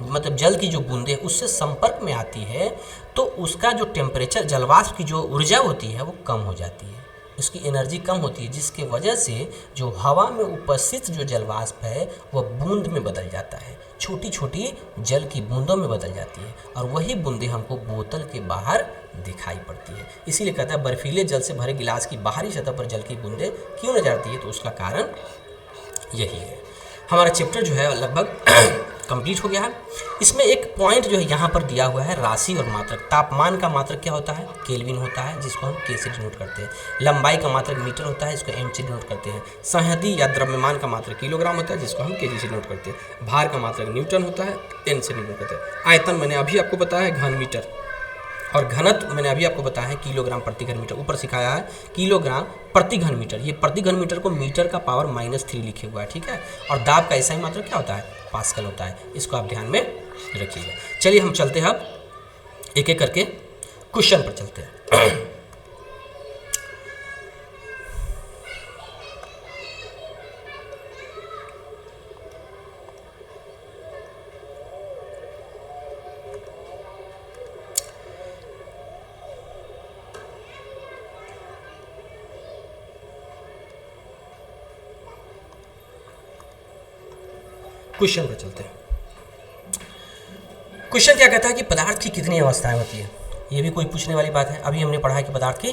मतलब जल की जो बूंदें उससे संपर्क में आती है, तो उसका जो टेम्परेचर, जलवाष्प की जो ऊर्जा होती है वो कम हो जाती है, उसकी एनर्जी कम होती है, जिसके वजह से जो हवा में उपस्थित जो जलवाष्प है वह बूंद में बदल जाता है, छोटी छोटी जल की बूंदों में बदल जाती है, और वही बूंदें हमको बोतल के बाहर दिखाई पड़ती है। इसीलिए कहता है बर्फीले जल से भरे गिलास की बाहरी सतह पर जल की बूंदें क्यों नजर आती है, तो उसका कारण यही है। हमारा चैप्टर जो है लगभग कंप्लीट हो गया है। इसमें एक पॉइंट जो है यहाँ पर दिया हुआ है, राशि और मात्रक। तापमान का मात्रक क्या होता है, केल्विन होता है, जिसको हम के से डिनोट करते हैं। लंबाई का मात्रक मीटर होता है, इसको एम से डिनोट करते हैं। संहति या द्रव्यमान का मात्रक किलोग्राम होता है, जिसको हम केजी से डिनोट करते हैं। भार का मात्रक न्यूटन होता है, एन से डिनोट करते हैं। आयतन मैंने अभी आपको बताया है घन मीटर, और घनत्व मैंने अभी आपको बताया है किलोग्राम प्रति घन मीटर। ऊपर सिखाया है किलोग्राम प्रति घन मीटर, ये प्रति घन मीटर को मीटर का पावर -3 लिखे हुआ है। ठीक है। और दाब का ऐसा ही मात्रक क्या होता है, पास्कल होता है। इसको आप ध्यान में रखिएगा। चलिए हम चलते हैं अब एक एक करके क्वेश्चन पर चलते हैं। क्वेश्चन पर चलते हैं। क्वेश्चन क्या कहता है कि पदार्थ की कितनी अवस्थाएं होती है। ये भी कोई पूछने वाली बात है। अभी हमने पढ़ा है कि पदार्थ की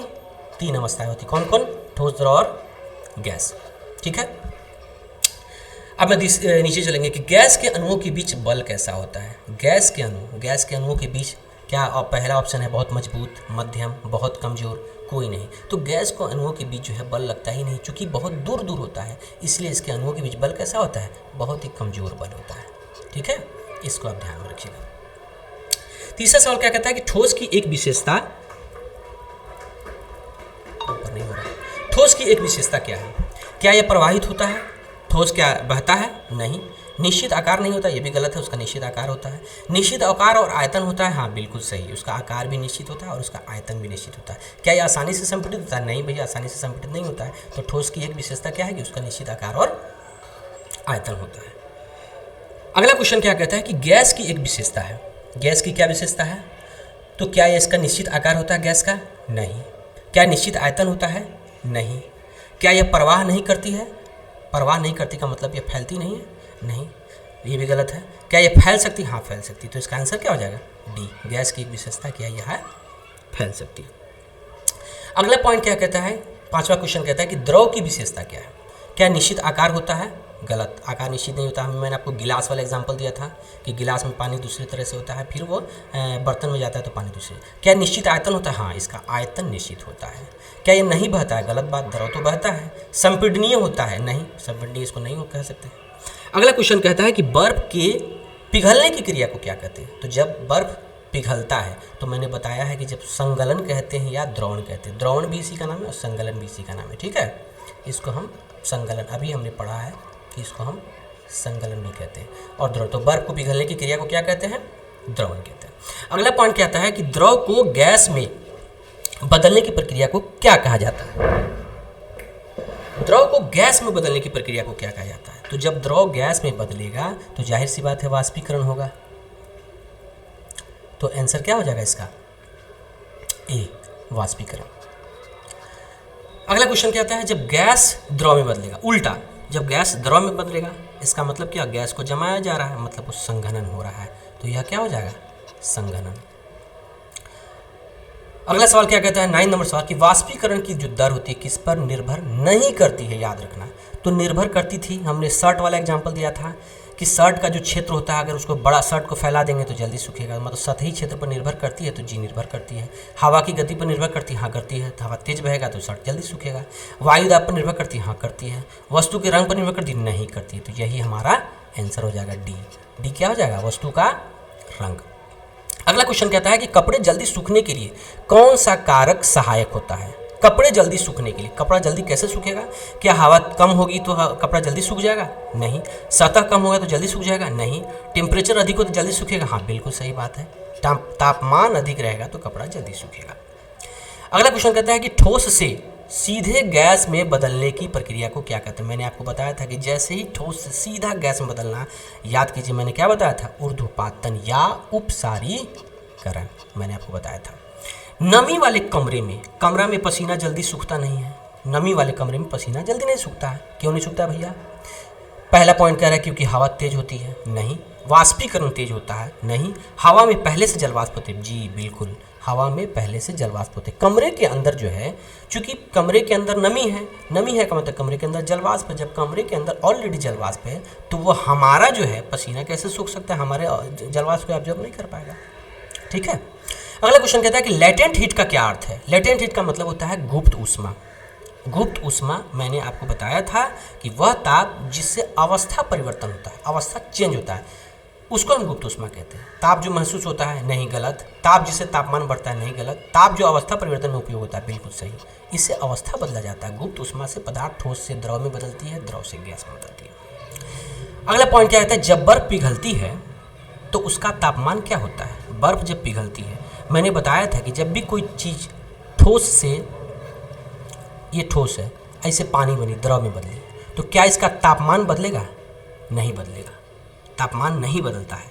3 अवस्थाएं होती, कौन कौन, ठोस, द्रव और गैस। ठीक है। अब मैं नीचे चलेंगे कि गैस के अणुओं के बीच बल कैसा होता है। गैस के अणुओं के बीच क्या, पहला ऑप्शन है बहुत मजबूत, मध्यम, बहुत कमजोर, कोई नहीं। तो गैस को अणुओं के बीच जो है बल लगता ही नहीं, क्योंकि बहुत दूर दूर होता है, इसलिए इसके अणुओं के बीच बल कैसा होता है, बहुत ही कमजोर बल होता है। ठीक है, इसको आप ध्यान में रखिएगा। तीसरा सवाल क्या कहता है कि ठोस की एक विशेषता, ऊपर नहीं हो रहा, ठोस की एक विशेषता क्या है। क्या यह प्रवाहित होता है, ठोस क्या बहता है, नहीं। निश्चित आकार नहीं होता, ये भी गलत है, उसका निश्चित आकार होता है। निश्चित आकार और आयतन होता है, हाँ बिल्कुल सही, उसका आकार भी निश्चित होता है और उसका आयतन भी निश्चित होता है। क्या यह आसानी से संपीड़ित होता है, नहीं भैया, आसानी से संपीड़ित नहीं होता है। तो ठोस की एक विशेषता क्या है कि उसका निश्चित आकार और आयतन होता है। अगला क्वेश्चन क्या कहता है कि गैस की एक विशेषता है। गैस की क्या विशेषता है, तो क्या यह इसका निश्चित आकार होता है गैस का, नहीं। क्या निश्चित आयतन होता है, नहीं। क्या यह प्रवाह नहीं करती है, प्रवाह नहीं करती का मतलब यह फैलती नहीं है, नहीं। ये भी गलत है। क्या ये फैल सकती है? हाँ फैल सकती है। तो इसका आंसर क्या हो जाएगा? डी। गैस की एक विशेषता क्या है? यह है फैल सकती है। अगला पॉइंट क्या कहता है? पांचवा क्वेश्चन कहता है कि द्रव की विशेषता क्या है? क्या निश्चित आकार होता है? गलत, आकार निश्चित नहीं होता। मैंने आपको गिलास वाला एग्जांपल दिया था कि गिलास में पानी दूसरी तरह से होता है, फिर वो बर्तन में जाता है तो पानी दूसरे। क्या निश्चित आयतन होता है? हाँ, इसका आयतन निश्चित होता है। क्या ये नहीं बहता है? गलत बात, द्रव तो बहता है। संपीडनीय होता है? नहीं, संपीडनीय इसको नहीं कह सकते। अगला क्वेश्चन कहता है कि बर्फ के पिघलने की क्रिया को क्या कहते हैं? तो जब बर्फ पिघलता है तो मैंने बताया है कि जब संगलन कहते हैं या द्रवण कहते हैं। द्रवण भी इसी का नाम है और संगलन भी इसी का नाम है, ठीक है। इसको हम संगलन, अभी हमने पढ़ा है कि इसको हम संगलन भी कहते हैं। और द्रव, तो बर्फ को पिघलने की क्रिया को क्या कहते हैं? द्रवण कहते हैं। अगला पॉइंट कहता है कि द्रव को गैस में बदलने की प्रक्रिया को क्या कहा जाता है? द्रव को गैस में बदलने की प्रक्रिया को क्या कहा जाता है? तो जब द्रव गैस में बदलेगा तो जाहिर सी बात है वाष्पीकरण होगा। तो आंसर क्या हो जाएगा इसका? ए, वाष्पीकरण। अगला क्वेश्चन क्या आता है? जब गैस द्रव में बदलेगा, उल्टा, जब गैस द्रव में बदलेगा इसका मतलब क्या? गैस को जमाया जा रहा है, मतलब वो संघनन हो रहा है। तो यह क्या हो जाएगा? संघनन। अगला सवाल क्या कहता है? 9 नंबर सवाल कि वाष्पीकरण की जो दर होती है किस पर निर्भर नहीं करती है? याद रखना। तो निर्भर करती थी, हमने शर्ट वाला एग्जांपल दिया था कि शर्ट का जो क्षेत्र होता है अगर उसको बड़ा शर्ट को फैला देंगे तो जल्दी सूखेगा, मतलब सतही क्षेत्र पर निर्भर करती है। तो जी निर्भर करती है। हवा की गति पर निर्भर करती है? हाँ करती है। हवा तेज बहेगा तो शर्ट जल्दी सूखेगा। वायु दाब पर निर्भर करती है? हाँ करती है। वस्तु के रंग पर निर्भर करती है? नहीं करती है। तो यही हमारा आंसर हो जाएगा डी। डी क्या हो जाएगा? वस्तु का रंग। अगला क्वेश्चन कहता है कि कपड़े जल्दी सूखने के लिए कौन सा कारक सहायक होता है? कपड़े जल्दी सूखने के लिए, कपड़ा जल्दी कैसे सूखेगा? क्या हवा कम होगी तो कपड़ा जल्दी सूख जाएगा? नहीं। सतह कम होगा तो जल्दी सूख जाएगा? नहीं। टेम्परेचर अधिक हो तो जल्दी सूखेगा? हाँ बिल्कुल सही बात है। तापमान अधिक रहेगा तो कपड़ा जल्दी सूखेगा। अगला क्वेश्चन कहता है कि ठोस से सीधे गैस में बदलने की प्रक्रिया को क्या कहते हैं? मैंने आपको बताया था कि जैसे ही ठोस से सीधा गैस में बदलना, याद कीजिए मैंने क्या बताया था? ऊर्ध्वपातन या उपसारीकरण मैंने आपको बताया था। नमी वाले कमरा में पसीना जल्दी सूखता नहीं है। नमी वाले कमरे में पसीना जल्दी नहीं सूखता है। क्यों नहीं सूखता भैया? पहला पॉइंट कह रहा है क्योंकि हवा तेज होती है? नहीं। वाष्पीकरण तेज होता है? नहीं। हवा में पहले से जलवाष्प होते? जी बिल्कुल, हवा में पहले से जलवाष्प होते। कमरे के अंदर जो है, चूंकि कमरे के अंदर नमी है का मतलब कमरे के अंदर जलवाष्प है। जब कमरे के अंदर ऑलरेडी जलवाष्प है तो वो हमारा जो है पसीना कैसे सूख सकता है? हमारे जलवाष्प को ऑब्जर्व नहीं कर पाएगा, ठीक है। अगला क्वेश्चन कहता है कि लेटेंट हीट का क्या अर्थ है? लेटेंट हीट का मतलब होता है गुप्त ऊष्मा। गुप्त ऊष्मा मैंने आपको बताया था कि वह ताप जिससे अवस्था परिवर्तन होता है, अवस्था चेंज होता है, उसको हम गुप्त ऊष्मा कहते हैं। ताप जो महसूस होता है? नहीं गलत। ताप जिससे तापमान बढ़ता है? नहीं गलत। ताप जो अवस्था परिवर्तन में उपयोग होता है? बिल्कुल सही। इससे अवस्था बदला जाता है। गुप्त ऊष्मा से पदार्थ ठोस से द्रव में बदलती है, द्रव से गैस में बदलती है। अगला पॉइंट क्या कहता है? जब बर्फ पिघलती है तो उसका तापमान क्या होता है? बर्फ जब पिघलती है, मैंने बताया था कि जब भी कोई चीज़ ठोस से, ये ठोस है, ऐसे पानी बनी द्रव में बदली, तो क्या इसका तापमान बदलेगा? नहीं बदलेगा। तापमान नहीं बदलता है।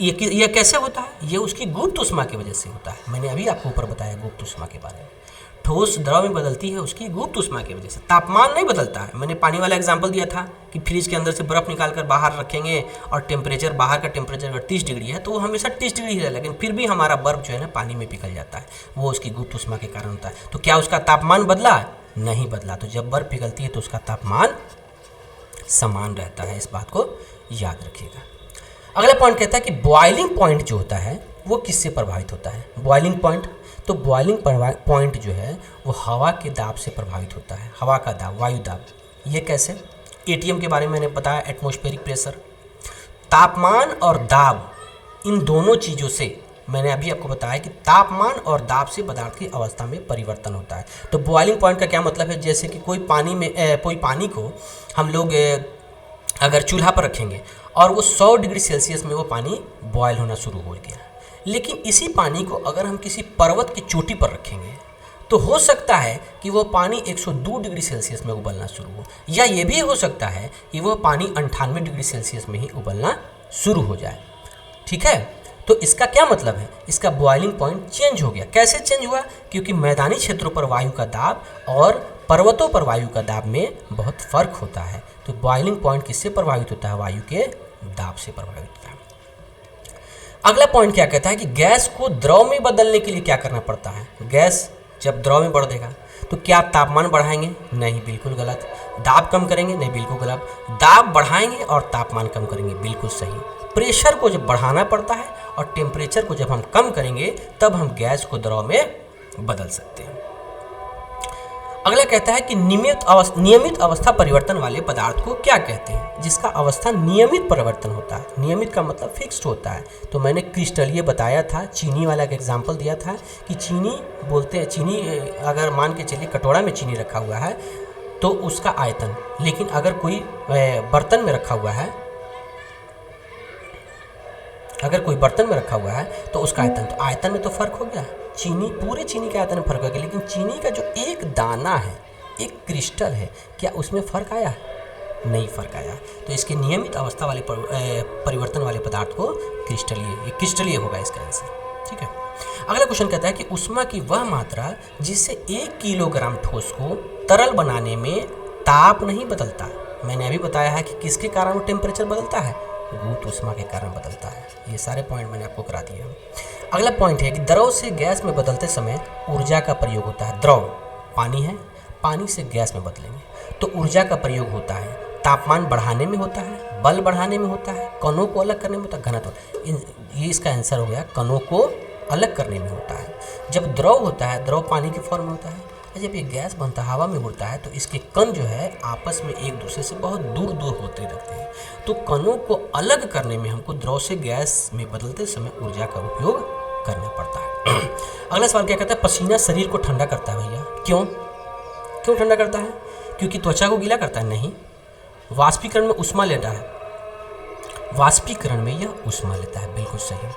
ये कैसे होता है? ये उसकी गुप्त ऊष्मा की वजह से होता है। मैंने अभी आपको ऊपर बताया गुप्त ऊष्मा के बारे में। ठोस द्रव में बदलती है उसकी गुप्त ऊष्मा की वजह से, तापमान नहीं बदलता है। मैंने पानी वाला एग्जांपल दिया था कि फ्रिज के अंदर से बर्फ़ निकाल कर बाहर रखेंगे और टेम्परेचर, बाहर का टेम्परेचर अगर 30 डिग्री है तो वो हमेशा 30 डिग्री ही रहेगा, लेकिन फिर भी हमारा बर्फ़ जो है ना पानी में पिघल जाता है। वो उसकी गुप्त ऊष्मा के कारण होता है। तो क्या उसका तापमान बदला? नहीं बदला। तो जब बर्फ़ पिघलती है तो उसका तापमान समान रहता है। इस बात को याद रखिएगा। अगला पॉइंट कहता है कि बॉइलिंग पॉइंट जो होता है वो किससे प्रभावित होता है? बॉइलिंग पॉइंट, तो बॉइलिंग पॉइंट जो है वो हवा के दाब से प्रभावित होता है। हवा का दाब, वायु दाब। ये कैसे? एटीएम के बारे में मैंने बताया, एटमॉस्फेरिक प्रेशर। तापमान और दाब, इन दोनों चीज़ों से मैंने अभी आपको बताया कि तापमान और दाब से पदार्थ की अवस्था में परिवर्तन होता है। तो बॉइलिंग पॉइंट का क्या मतलब है? जैसे कि कोई पानी को हम लोग अगर चूल्हा पर रखेंगे और वो 100 डिग्री सेल्सियस में वो पानी बॉयल होना शुरू हो गया, लेकिन इसी पानी को अगर हम किसी पर्वत की चोटी पर रखेंगे तो हो सकता है कि वो पानी 102 डिग्री सेल्सियस में उबलना शुरू हो, या ये भी हो सकता है कि वो पानी 98 डिग्री सेल्सियस में ही उबलना शुरू हो जाए। ठीक है, तो इसका क्या मतलब है? इसका बॉइलिंग पॉइंट चेंज हो गया। कैसे चेंज हुआ? क्योंकि मैदानी क्षेत्रों पर वायु का दाब और पर्वतों पर वायु का दाब में बहुत फर्क होता है। तो बॉइलिंग पॉइंट किससे प्रभावित होता है? वायु के दाब से प्रभावित होता है। अगला पॉइंट क्या कहता है कि गैस को द्रव में बदलने के लिए क्या करना पड़ता है। गैस जब द्रव में बढ़ देगा तो क्या तापमान बढ़ाएंगे? नहीं, बिल्कुल गलत। दाब कम करेंगे? नहीं, बिल्कुल गलत। दाब बढ़ाएंगे और तापमान कम करेंगे? बिल्कुल सही। प्रेशर को जब बढ़ाना पड़ता है और टेम्परेचर को जब हम कम करेंगे तब हम गैस को द्रव में बदल सकते हैं। अगला कहता है कि नियमित अवस्था परिवर्तन वाले पदार्थ को क्या कहते हैं, जिसका अवस्था नियमित परिवर्तन होता है। नियमित का मतलब फिक्स्ड होता है। तो मैंने क्रिस्टलीय बताया था, चीनी वाला का एग्जाम्पल दिया था कि चीनी बोलते हैं, चीनी अगर मान के चलिए कटोरा में चीनी रखा हुआ है तो उसका आयतन, लेकिन अगर कोई बर्तन में रखा हुआ है, अगर कोई बर्तन में रखा हुआ है तो उसका आयतन, तो आयतन में तो फर्क हो गया। चीनी, पूरे चीनी के आयतन में फर्क हो गया, लेकिन चीनी का जो एक दाना है, एक क्रिस्टल है, क्या उसमें फर्क आया? नहीं फर्क आया। तो इसके नियमित अवस्था वाले परिवर्तन वाले पदार्थ को क्रिस्टलीय होगा इसका आंसर। ठीक है। अगला क्वेश्चन कहता है कि ऊष्मा की वह मात्रा जिससे 1 किलोग्राम ठोस को तरल बनाने में ताप नहीं बदलता। मैंने अभी बताया है कि किसके कारण वो टेम्परेचर बदलता है, गुरुत्व ऊष्मा के कारण बदलता है। ये सारे पॉइंट मैंने आपको करा दिए हैं। अगला पॉइंट है कि द्रव से गैस में बदलते समय ऊर्जा का प्रयोग होता है। द्रव पानी है, पानी से गैस में बदलेंगे तो ऊर्जा का प्रयोग होता है। तापमान बढ़ाने में होता है, बल बढ़ाने में होता है, कणों को अलग करने में होता है, घनत्व। ये इसका आंसर हो गया, कणों को अलग करने में होता है। जब द्रव होता है, द्रव पानी की फॉर्म में होता है, जब ये गैस बनता है, हवा में उड़ता है, तो इसके कण जो है आपस में एक दूसरे से बहुत दूर दूर होते रहते हैं। तो कणों को अलग करने में हमको द्रव से गैस में बदलते समय ऊर्जा का उपयोग करना पड़ता है। अगला सवाल क्या कहता है, पसीना शरीर को ठंडा करता है भैया, क्यों ठंडा करता है? क्योंकि त्वचा को गीला करता है? नहीं। वाष्पीकरण में ऊष्मा लेता है, वाष्पीकरण में यह ऊष्मा लेता है, बिल्कुल सही।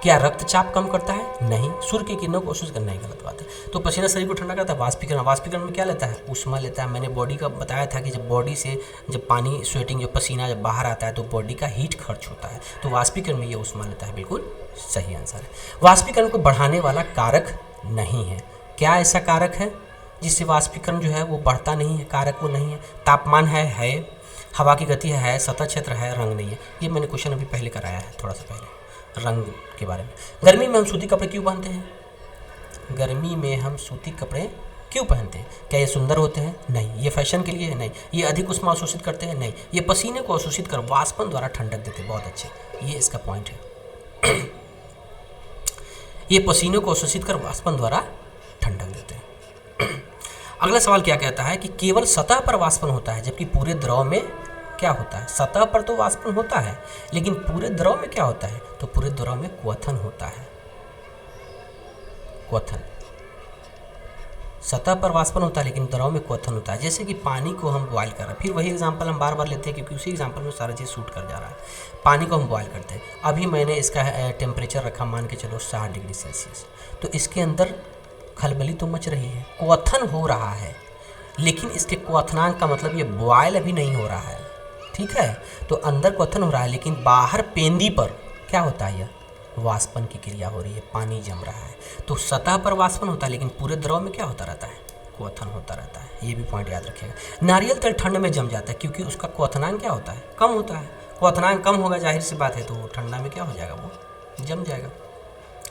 क्या रक्तचाप कम करता है? नहीं। सूर्य की किरणों को अवशोषित करना ही गलत बात है। तो पसीना शरीर को ठंडा करता है, वाष्पीकरण में क्या लेता है? ऊष्मा लेता है। मैंने बॉडी का बताया था कि जब बॉडी से जब पानी स्वेटिंग, जब पसीना जब बाहर आता है तो बॉडी का हीट खर्च होता है, तो वाष्पीकरण में ये ऊष्मा लेता है, बिल्कुल सही आंसर है। वाष्पीकरण को बढ़ाने वाला कारक नहीं है। क्या ऐसा कारक है जिससे वाष्पीकरण जो है वो बढ़ता नहीं है? कारक वो नहीं है। तापमान है, हवा की गति है, सतह क्षेत्र है, रंग नहीं है। ये मैंने क्वेश्चन अभी पहले कराया है, थोड़ा सा पहले, रंग के बारे में। गर्मी में हम सूती कपड़े क्यों पहनते हैं? गर्मी में हम सूती कपड़े क्यों पहनते हैं? क्या ये सुंदर होते हैं? नहीं। ये फैशन के लिए है? नहीं। ये अधिक ऊष्मा अवशोषित करते हैं? नहीं। ये पसीने को अवशोषित कर वाष्पन द्वारा ठंडक देते हैं, बहुत अच्छे, ये इसका पॉइंट है। ये पसीने को अवशोषित कर वाष्पन द्वारा ठंडक देते हैं। अगला सवाल क्या कहता है कि केवल सतह पर वाष्पन होता है, जबकि पूरे द्रव में क्या होता है? सतह पर तो वाष्पन होता है, लेकिन पूरे द्रव में क्या होता है? तो पूरे द्रव में क्वथन होता है। क्वथन, सतह पर वाष्पन होता है लेकिन द्रव में क्वथन होता है। जैसे कि पानी को हम बॉयल कर रहे हैं, फिर वही एग्जांपल हम बार बार लेते हैं क्योंकि उसी एग्जांपल में सारा चीज़ शूट कर जा रहा है। पानी को हम बॉयल करते हैं, अभी मैंने इसका टेम्परेचर रखा मान के चलो 60 डिग्री सेल्सियस, तो इसके अंदर खलबली तो मच रही है, क्वथन हो रहा है, लेकिन इसके क्वथनांक का मतलब ये बॉयल अभी नहीं हो रहा है, ठीक है। तो अंदर क्वथन हो रहा है लेकिन बाहर पेंदी पर क्या होता है? यह वाष्पन की क्रिया हो रही है, पानी जम रहा है। तो सतह पर वाष्पन होता है लेकिन पूरे द्रव में क्या होता रहता है? क्वथन होता रहता है। ये भी पॉइंट याद रखिएगा। नारियल तेल ठंड में जम जाता है क्योंकि उसका क्वथनांक क्या होता है? कम होता है। क्वथनांक कम होगा, जाहिर सी बात है, तो ठंडा में क्या हो जाएगा? वो जम जाएगा।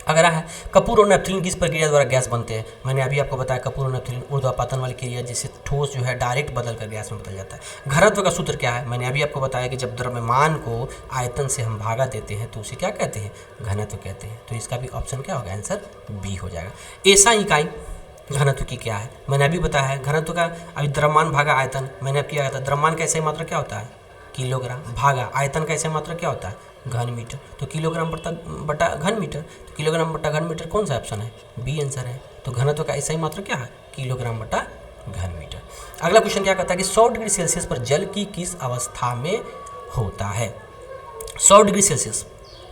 अगला है कपूर और नेपथलीन किस प्रक्रिया द्वारा गैस बनते हैं? मैंने अभी आपको बताया कपूर और नेपथलीन ऊर्ध्वापातन वाली क्रिया, जिससे ठोस जो है डायरेक्ट बदल कर गैस में बदल जाता है। घनत्व का सूत्र क्या है? मैंने अभी आपको बताया कि जब द्रव्यमान को आयतन से हम भागा देते हैं तो उसे क्या कहते हैं? घनत्व कहते हैं। तो इसका भी ऑप्शन क्या होगा? आंसर बी हो जाएगा। ऐसा इकाई घनत्व की क्या है? मैंने अभी बताया है घनत्व का, अभी द्रव्यमान भागा आयतन, मैंने अब किया था। द्रव्यमान का ऐसा ही मात्रा क्या होता है? किलोग्राम, भागा आयतन का ऐसा मात्रा क्या होता है? घन मीटर। तो किलोग्राम बटा घन मीटर, तो किलोग्राम बटा घन मीटर कौन सा ऑप्शन है? बी आंसर है। तो घनत्व का ऐसा ही मात्रा क्या है? किलोग्राम बटा घन मीटर। अगला क्वेश्चन क्या कहता है कि 100 डिग्री सेल्सियस पर जल की किस अवस्था में होता है? 100 डिग्री सेल्सियस,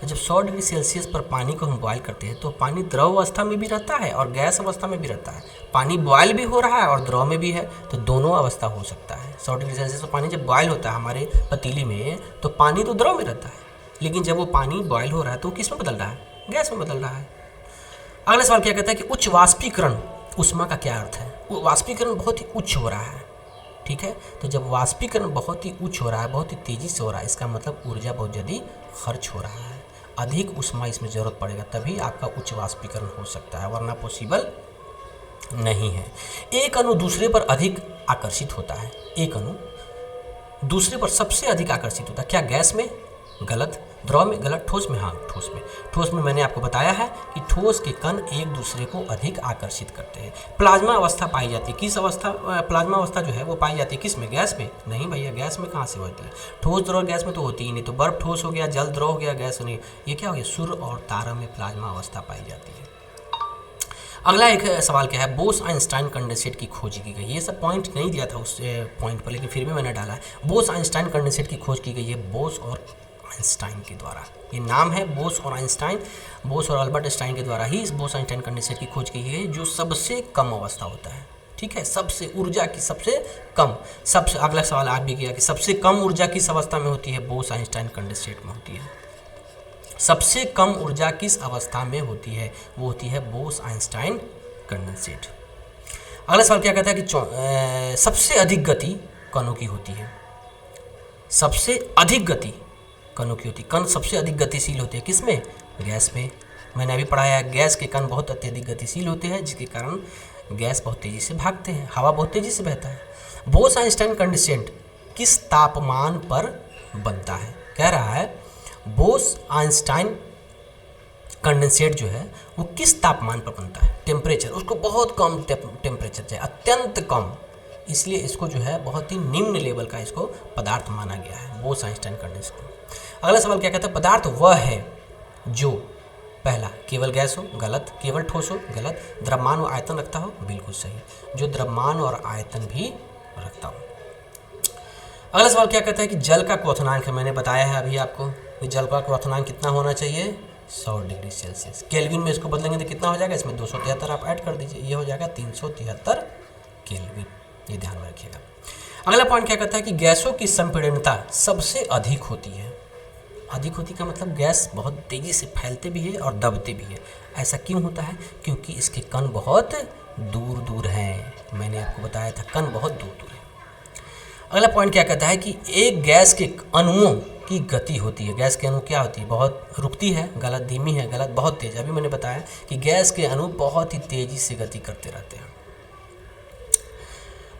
जब 100 डिग्री सेल्सियस पर पानी को हम बॉयल करते हैं तो पानी द्रव अवस्था में भी रहता है और गैस अवस्था में भी रहता है। पानी बॉयल भी हो रहा है और द्रव में भी है, तो दोनों अवस्था हो सकता है। 100 डिग्री सेल्सियस पर पानी जब बॉयल होता है हमारे पतीली में, तो पानी तो द्रव में रहता है, लेकिन जब वो पानी बॉयल हो रहा है तो किस में बदल रहा है? गैस में बदल रहा है। अगला सवाल क्या कहता है कि उच्च वाष्पीकरण ऊष्मा का क्या अर्थ है? वो वाष्पीकरण बहुत ही उच्च हो रहा है, ठीक है। तो जब वाष्पीकरण बहुत ही उच्च हो रहा है, बहुत ही तेज़ी से हो रहा है, इसका मतलब ऊर्जा बहुत जल्दी खर्च हो रहा है, अधिक ऊष्मा इसमें ज़रूरत पड़ेगा, तभी आपका उच्च वाष्पीकरण हो सकता है, वरना पॉसिबल नहीं है। एक अणु दूसरे पर अधिक आकर्षित होता है, एक अणु दूसरे पर सबसे अधिक आकर्षित होता है। क्या गैस में? गलत। द्रव में? गलत। ठोस में? हाँ, ठोस में। ठोस में मैंने आपको बताया है कि ठोस के कण एक दूसरे को अधिक आकर्षित करते हैं। प्लाज्मा अवस्था पाई जाती है किस अवस्था? प्लाज्मा अवस्था जो है वो पाई जाती है किस में? गैस में? नहीं भैया, गैस में कहाँ से होती है? ठोस द्रव गैस में तो होती ही नहीं। तो बर्फ ठोस हो गया, जल द्रव हो गया, गैस नहीं। ये क्या हो गया? सूर्य और तारा में प्लाज्मा अवस्था पाई जाती है। अगला एक सवाल क्या है? बोस आइंस्टाइन कंडेंसेट की खोज की गई। ये सब पॉइंट नहीं दिया था उस पॉइंट पर, लेकिन फिर भी मैंने डाला है। बोस आइंस्टाइन कंडेंसेट की खोज की गई है बोस और आइंस्टाइन के द्वारा। ये नाम है बोस और आइंस्टाइन, बोस और अल्बर्ट आइंस्टाइन के द्वारा ही इस बोस आइंस्टाइन कंडेंसेट की खोज की गई है, जो सबसे कम अवस्था होता है। ठीक है, सबसे ऊर्जा की सबसे कम। सबसे अगला सवाल आप भी किया कि सबसे कम ऊर्जा किस अवस्था में होती है? बोस आइंस्टाइन कंडेंसेट में होती है। सबसे कम ऊर्जा किस अवस्था में होती है? वो होती है बोस आइंस्टाइन कंडेंसेट। अगला सवाल क्या कहता है कि सबसे अधिक गति कणों की होती है। सबसे अधिक गति कणों की होती है। कण सबसे अधिक गतिशील होते हैं किस में? गैस में। मैंने अभी पढ़ाया है, गैस के कण बहुत अत्यधिक गतिशील होते हैं, जिसके कारण गैस बहुत तेज़ी से भागते हैं, हवा बहुत तेज़ी से बहता है। बोस आइंस्टाइन कंडेंसेट किस तापमान पर बनता है? कह रहा है बोस आइंस्टाइन कंडेंसेट जो है वो किस तापमान पर बनता है? टेम्परेचर उसको बहुत कम टेम्परेचर चाहिए, अत्यंत कम, इसलिए इसको जो है बहुत ही निम्न लेवल का इसको पदार्थ माना गया है, बोस आइंस्टाइन कंडेंसेट। अगला सवाल क्या कहता है? पदार्थ वह है जो पहला केवल गैस हो, गलत। केवल ठोस हो, गलत। द्रव्यमान और आयतन रखता हो, बिल्कुल सही, जो द्रव्यमान और आयतन भी रखता हो। अगला सवाल क्या कहता है कि जल का क्वथनांक है। मैंने बताया है अभी आपको कि जल का क्वथनांक कितना होना चाहिए? 100 डिग्री सेल्सियस। केल्विन में इसको बदलेंगे तो कितना हो जाएगा? इसमें 273 आप ऐड कर दीजिए, ये हो जाएगा 373 केल्विन, ये ध्यान में रखिएगा। अगला पॉइंट क्या कहता है कि गैसों की संपीड़नता सबसे अधिक होती है। अधिक होती का मतलब गैस बहुत तेज़ी से फैलते भी है और दबते भी है। ऐसा क्यों होता है? क्योंकि इसके कण बहुत दूर दूर हैं। मैंने आपको बताया था कण बहुत दूर दूर है। अगला पॉइंट क्या कहता है कि एक गैस के अणुओं की गति होती है। गैस के अणु क्या होती है? बहुत रुकती है, गलत। धीमी है, गलत। बहुत तेज। अभी मैंने बताया कि गैस के अणु बहुत ही तेजी से गति करते रहते हैं।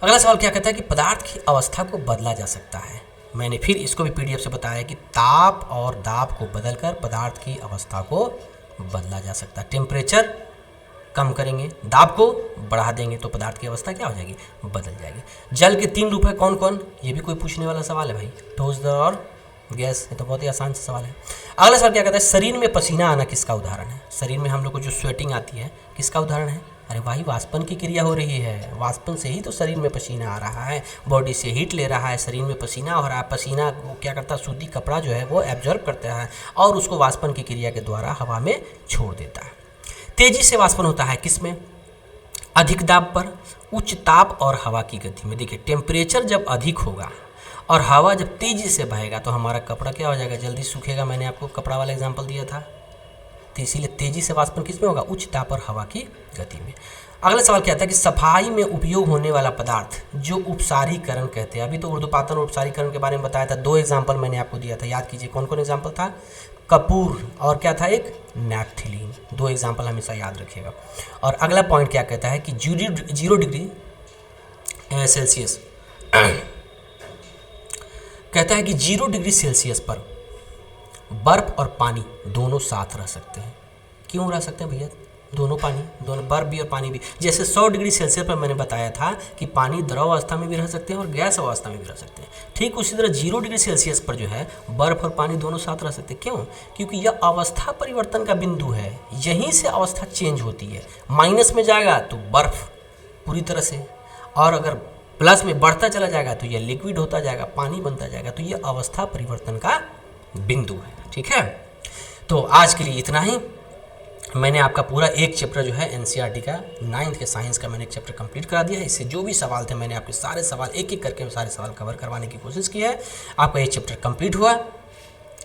अगला सवाल क्या कहता है कि पदार्थ की अवस्था को बदला जा सकता है। मैंने फिर इसको भी पीडीएफ से बताया कि ताप और दाब को बदलकर पदार्थ की अवस्था को बदला जा सकता है। टेम्परेचर कम करेंगे, दाब को बढ़ा देंगे तो पदार्थ की अवस्था क्या हो जाएगी? बदल जाएगी। जल के 3 रूप है कौन कौन? ये भी कोई पूछने वाला सवाल है भाई। ठोस, द्रव और गैस। ये तो बहुत ही आसान सा सवाल है। अगला सवाल क्या कहता है? शरीर में पसीना आना किसका उदाहरण है? शरीर में हम लोग को जो स्वेटिंग आती है किसका उदाहरण है? अरे भाई, वाष्पन की क्रिया हो रही है, वाष्पन से ही तो शरीर में पसीना आ रहा है, बॉडी से हीट ले रहा है, शरीर में पसीना हो रहा है। पसीना वो क्या करता है? सूती कपड़ा जो है वो एब्जॉर्ब करता है और उसको वाष्पन की क्रिया के द्वारा हवा में छोड़ देता है। तेजी से वाष्पन होता है किसमें? अधिक दाब पर, उच्च ताप और हवा की गति में। देखिए, टेम्परेचर जब अधिक होगा और हवा जब तेजी से बहेगा तो हमारा कपड़ा क्या हो जाएगा? जल्दी सूखेगा। मैंने आपको कपड़ा वाला एग्जांपल दिया था। तो इसीलिए तेजी से वाष्पन किसमें होगा? उच्च ताप और हवा की गति में। अगला सवाल क्या आता है कि सफाई में उपयोग होने वाला पदार्थ जो उपसारीकरण कहते हैं। अभी तो ऊर्ध्वपातन और उपसारीकरण के बारे में बताया था। 2 एग्जाम्पल मैंने आपको दिया था, याद कीजिए कौन कौन एग्जाम्पल था? कपूर और क्या था? एक नैप्थलीन। 2 एग्जाम्पल हमेशा याद रखिएगा। और अगला पॉइंट क्या कहता है कि 0 डिग्री सेल्सियस कहता है कि 0 डिग्री सेल्सियस पर बर्फ और पानी दोनों साथ रह सकते हैं। क्यों रह सकते हैं भैया? दोनों पानी, दोनों बर्फ भी और पानी भी। जैसे 100 डिग्री सेल्सियस पर मैंने बताया था कि पानी द्रव अवस्था में भी रह सकते हैं और गैस अवस्था में भी रह सकते हैं, ठीक उसी तरह 0 डिग्री सेल्सियस पर जो है बर्फ और पानी दोनों साथ रह सकते हैं। क्यों? क्योंकि यह अवस्था परिवर्तन का बिंदु है, यहीं से अवस्था चेंज होती है। माइनस में जाएगा तो बर्फ पूरी तरह से, और अगर प्लस में बढ़ता चला जाएगा तो यह लिक्विड होता जाएगा, पानी बनता जाएगा। तो यह अवस्था परिवर्तन का बिंदु है। ठीक है, तो आज के लिए इतना ही। मैंने आपका पूरा एक चैप्टर जो है एनसीईआरटी का 9th के साइंस का मैंने एक चैप्टर कंप्लीट करा दिया है। इससे जो भी सवाल थे मैंने आपके सारे सवाल एक एक करके सारे सवाल कवर करवाने की कोशिश की है। आपका ये चैप्टर कंप्लीट हुआ।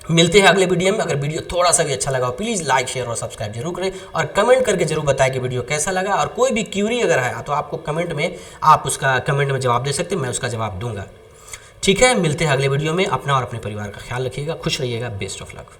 मिलते हैं अगले वीडियो में। अगर वीडियो थोड़ा सा भी अच्छा लगा हो प्लीज़ लाइक शेयर और सब्सक्राइब जरूर करें, और कमेंट करके जरूर बताएं कि वीडियो कैसा लगा। और कोई भी क्यूरी अगर है तो आपको कमेंट में आप उसका कमेंट में जवाब दे सकते हैं, मैं उसका जवाब दूंगा। ठीक है, मिलते हैं अगले वीडियो में। अपना और अपने परिवार का ख्याल रखिएगा, खुश रहिएगा, बेस्ट ऑफ लक।